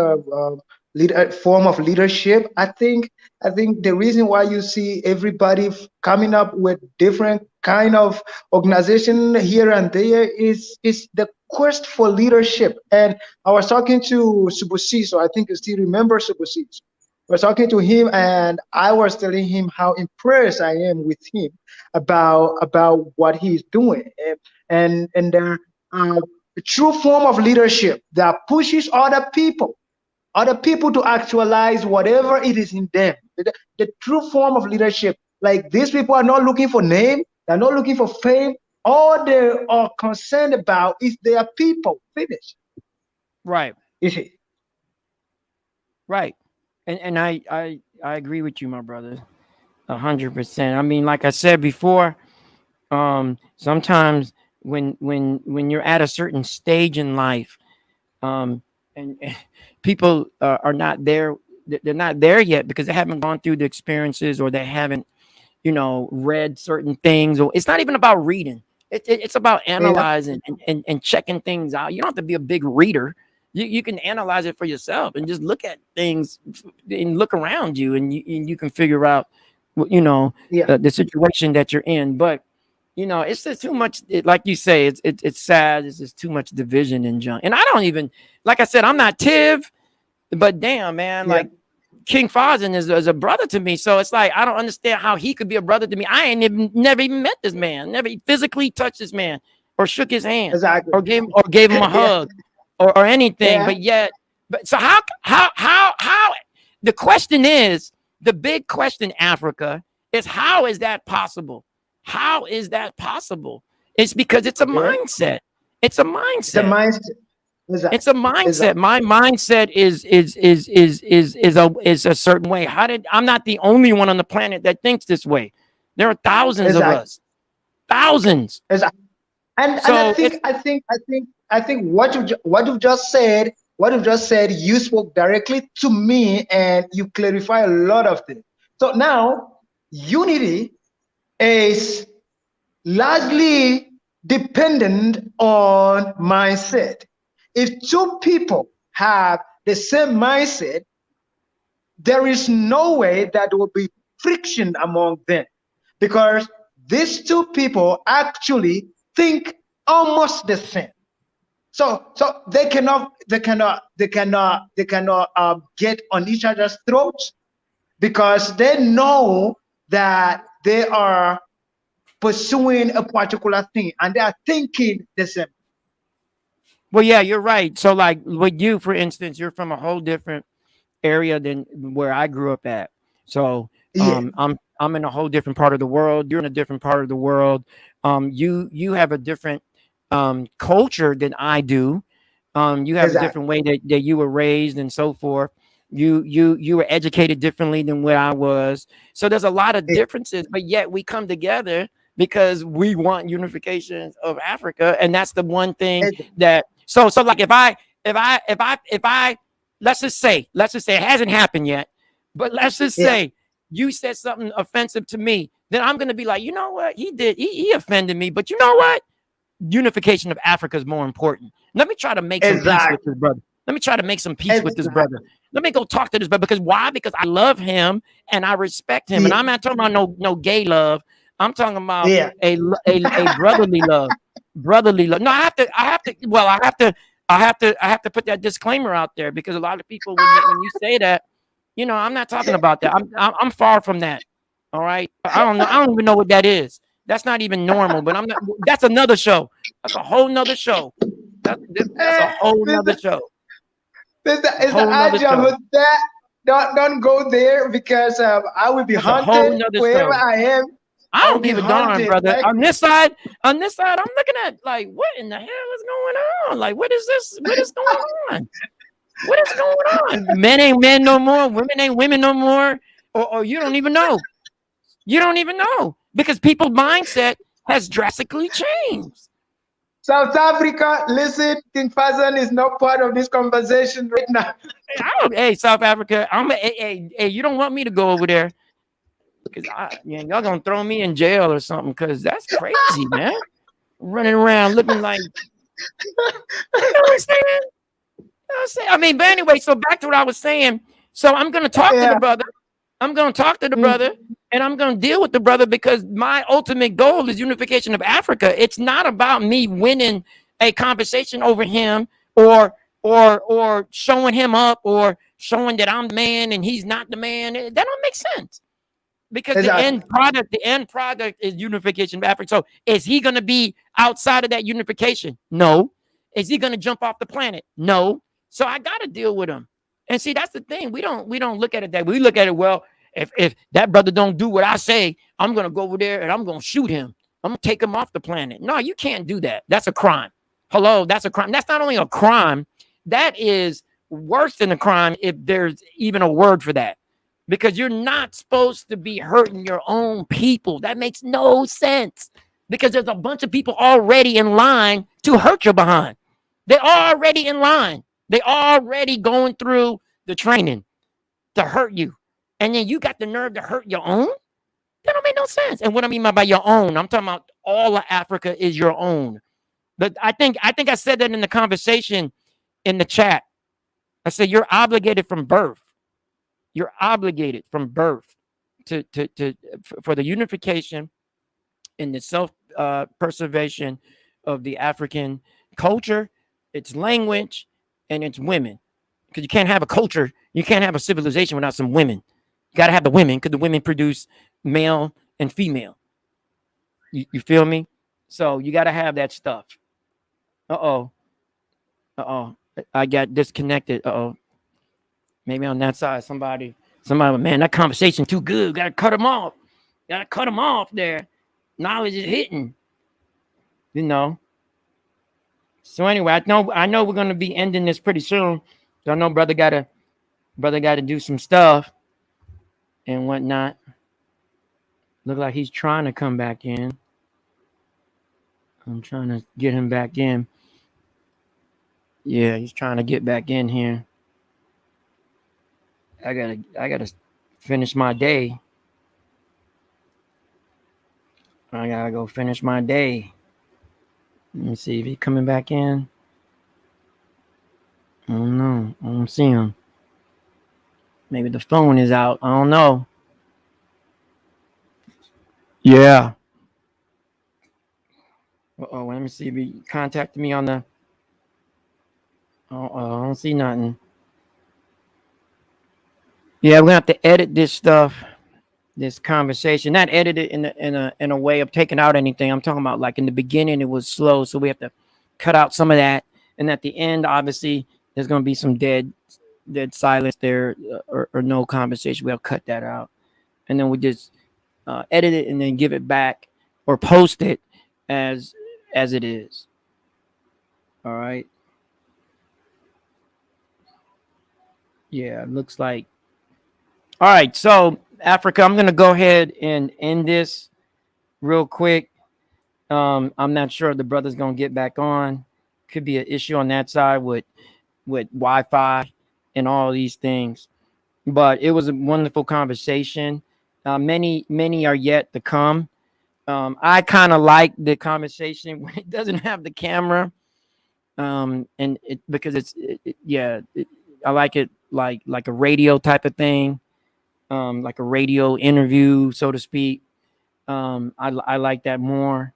form of leadership. I think the reason why you see everybody coming up with different kind of organization here and there is the quest for leadership. And I was talking to Subusi, so I think you still remember Subusi. I was talking to him, and I was telling him how impressed I am with him about what he's doing, and uh, a true form of leadership that pushes other people to actualize whatever it is in them. The true form of leadership, like these people are not looking for name, they're not looking for fame. All they are concerned about is their people. Finish. Right. You see? Right. And I agree with you, my brother. 100%. I mean, like I said before, sometimes when you're at a certain stage in life, and people are not there, they're not there yet because they haven't gone through the experiences, or they haven't, read certain things. Or it's not even about reading. It's about Yeah, analyzing and checking things out. You don't have to be a big reader. You can analyze it for yourself and just look at things and look around you, and you can figure out, yeah, the situation that you're in. But it's just too much. Like you say, it's sad. It's just too much division and junk. And I don't even, like I said, I'm not Tiv, but damn, man, yeah. like King Fazin is a brother to me. So it's like I don't understand how he could be a brother to me. I ain't even never even met this man, never physically touched this man, or shook his hand, Exactly. or gave him a Yeah, hug, or anything. yeah. But yet, so how the question is, the big question, Africa, is how is that possible? How is that possible? It's because it's a Okay. mindset. It's a It's a mindset. mindset. It's a Exactly. mindset. Exactly. My mindset is a certain way. I'm not the only one on the planet that thinks this way. There are thousands of Exactly. us. Thousands. Exactly. And I So think it's I think I think I think what you've just said, you spoke directly to me, and you clarify a lot of things. So now unity is largely dependent on mindset. If two people have the same mindset, there is no way that there will be friction among them, because these two people actually think almost the same. So they cannot get on each other's throats, because they know that they are pursuing a particular thing, and they are thinking the same. Well, yeah, you're right. So like with you, for instance, you're from a whole different area than where I grew up at. So Yeah, I'm in a whole different part of the world. You're in a different part of the world. You have a different culture than I do. You have a exactly. different way that you were raised and so forth. You were educated differently than where I was. So there's a lot of Eh, differences, but yet we come together because we want unification of Africa, and that's the one thing eh, that. So like if I let's just say it hasn't happened yet, but let's just yeah, say you said something offensive to me, then I'm gonna be like, you know what, he offended me, but you know what, unification of Africa is more important. Let me try to make some peace with exactly. this brother. Let me try to make some peace with this brother. Exactly. Let me go talk to this brother, because why? Because I love him and I respect him, and Yeah, I'm not talking about no gay love. I'm talking about yeah. a brotherly love, brotherly love. No, I have to put that disclaimer out there, because a lot of people, when you say that, I'm not talking about that. I'm far from that. All right, I don't know. I don't even know what that is. That's not even normal. But I'm not. That's another show. That's a whole nother show. That's a whole nother Mr. show. Mr. A Mr. whole nother Ajam, show. with that, don't go there, because I will be That's a whole haunted nother wherever show. I am. I I will don't be give a darn, haunted. brother. Like, On this side, I'm looking at like, what in the hell is going on? Like, what is this? What is going on? What is going on? Men ain't men no more. Women ain't women no more. Or you don't even know. You don't even know because people's mindset has drastically changed. South Africa, listen, King Fazan is not part of this conversation right now. Hey, South Africa, hey, you don't want me to go over there because y'all gonna throw me in jail or something because that's crazy, man. Running around looking like, you know what I'm saying? I mean, but anyway, so back to what I was saying. So I'm gonna talk to the Yeah. brother. I'm gonna talk to the brother, Mm. and I'm gonna deal with the brother because my ultimate goal is unification of Africa. It's not about me winning a conversation over him or or showing him up or showing that I'm the man and he's not the man. That don't make sense because Exactly. the end product is unification of Africa. So is he going to be outside of that unification? No. Is he going to jump off the planet? No. So I got to deal with him. And see, that's the thing. We don't look at it that way. We look at it, well, if that brother don't do what I say, I'm going to go over there and I'm going to shoot him. I'm going to take him off the planet. No, you can't do that. That's a crime. Hello, that's a crime. That's not only a crime, that is worse than a crime if there's even a word for that because you're not supposed to be hurting your own people. That makes no sense because there's a bunch of people already in line to hurt your behind. They're already in line. They already going through the training to hurt you. And then you got the nerve to hurt your own? That don't make no sense. And what I mean by your own, I'm talking about all of Africa is your own. But I think I said that in the conversation in the chat. I said you're obligated from birth. You're obligated from birth to for the unification and the self preservation of the African culture, its language, and its women. Because you can't have a culture, you can't have a civilization without some women. You got to have the women because the women produce male and female. You feel me? So you got to have that stuff. Uh oh. Uh oh. I got disconnected. Uh oh. Maybe on that side, somebody, man, that conversation too good. Got to cut them off. Got to cut them off there. Knowledge is hitting. You know. So anyway, I know we're gonna be ending this pretty soon. So I know brother gotta do some stuff and whatnot. Look like he's trying to come back in. I'm trying to get him back in. Yeah, he's trying to get back in here. I gotta finish my day. I gotta go finish my day. Let me see if he's coming back in. I don't know. I don't see him. Maybe the phone is out. I don't know. Yeah. Oh, let me see if he contacted me on the. Oh, I don't see nothing. Yeah, we're gonna have to edit this stuff, this conversation. Not edit it in a way of taking out anything. I'm talking about like in the beginning it was slow, so we have to cut out some of that, and at the end, obviously, there's gonna be some dead silence there or no conversation. We'll cut that out, and then we just edit it and then give it back or post it as as it is. All right. Yeah, it looks like. All right, so Africa, I'm gonna go ahead and end this real quick. I'm not sure if the brother's gonna get back on. Could be an issue on that side with Wi-Fi and all these things. But it was a wonderful conversation. Many are yet to come. I kind of like the conversation when it doesn't have the camera, and it because I like it like a radio type of thing, like a radio interview, so to speak. I like that more.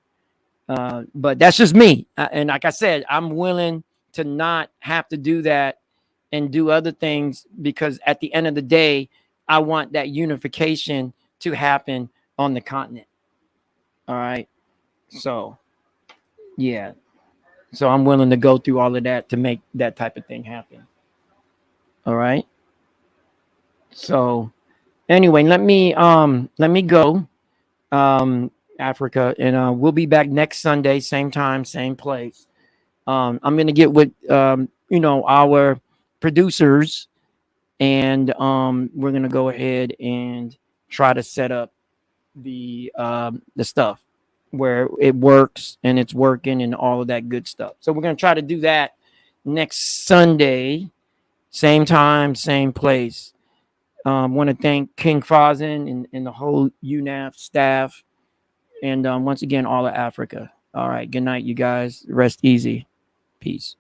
But that's just me. And like I said, I'm willing to not have to do that and do other things because at the end of the day, I want that unification to happen on the continent. All right. So, yeah. So I'm willing to go through all of that to make that type of thing happen. All right. So, anyway, let me go Africa and we'll be back next Sunday, same time, same place. I'm gonna get with our producers, and we're gonna go ahead and try to set up the stuff where it works and it's working and all of that good stuff. So we're gonna try to do that next Sunday, same time, same place. Want to thank King Fazin and the whole UNAF staff, and once again, all of Africa. All right, good night, you guys. Rest easy. Peace.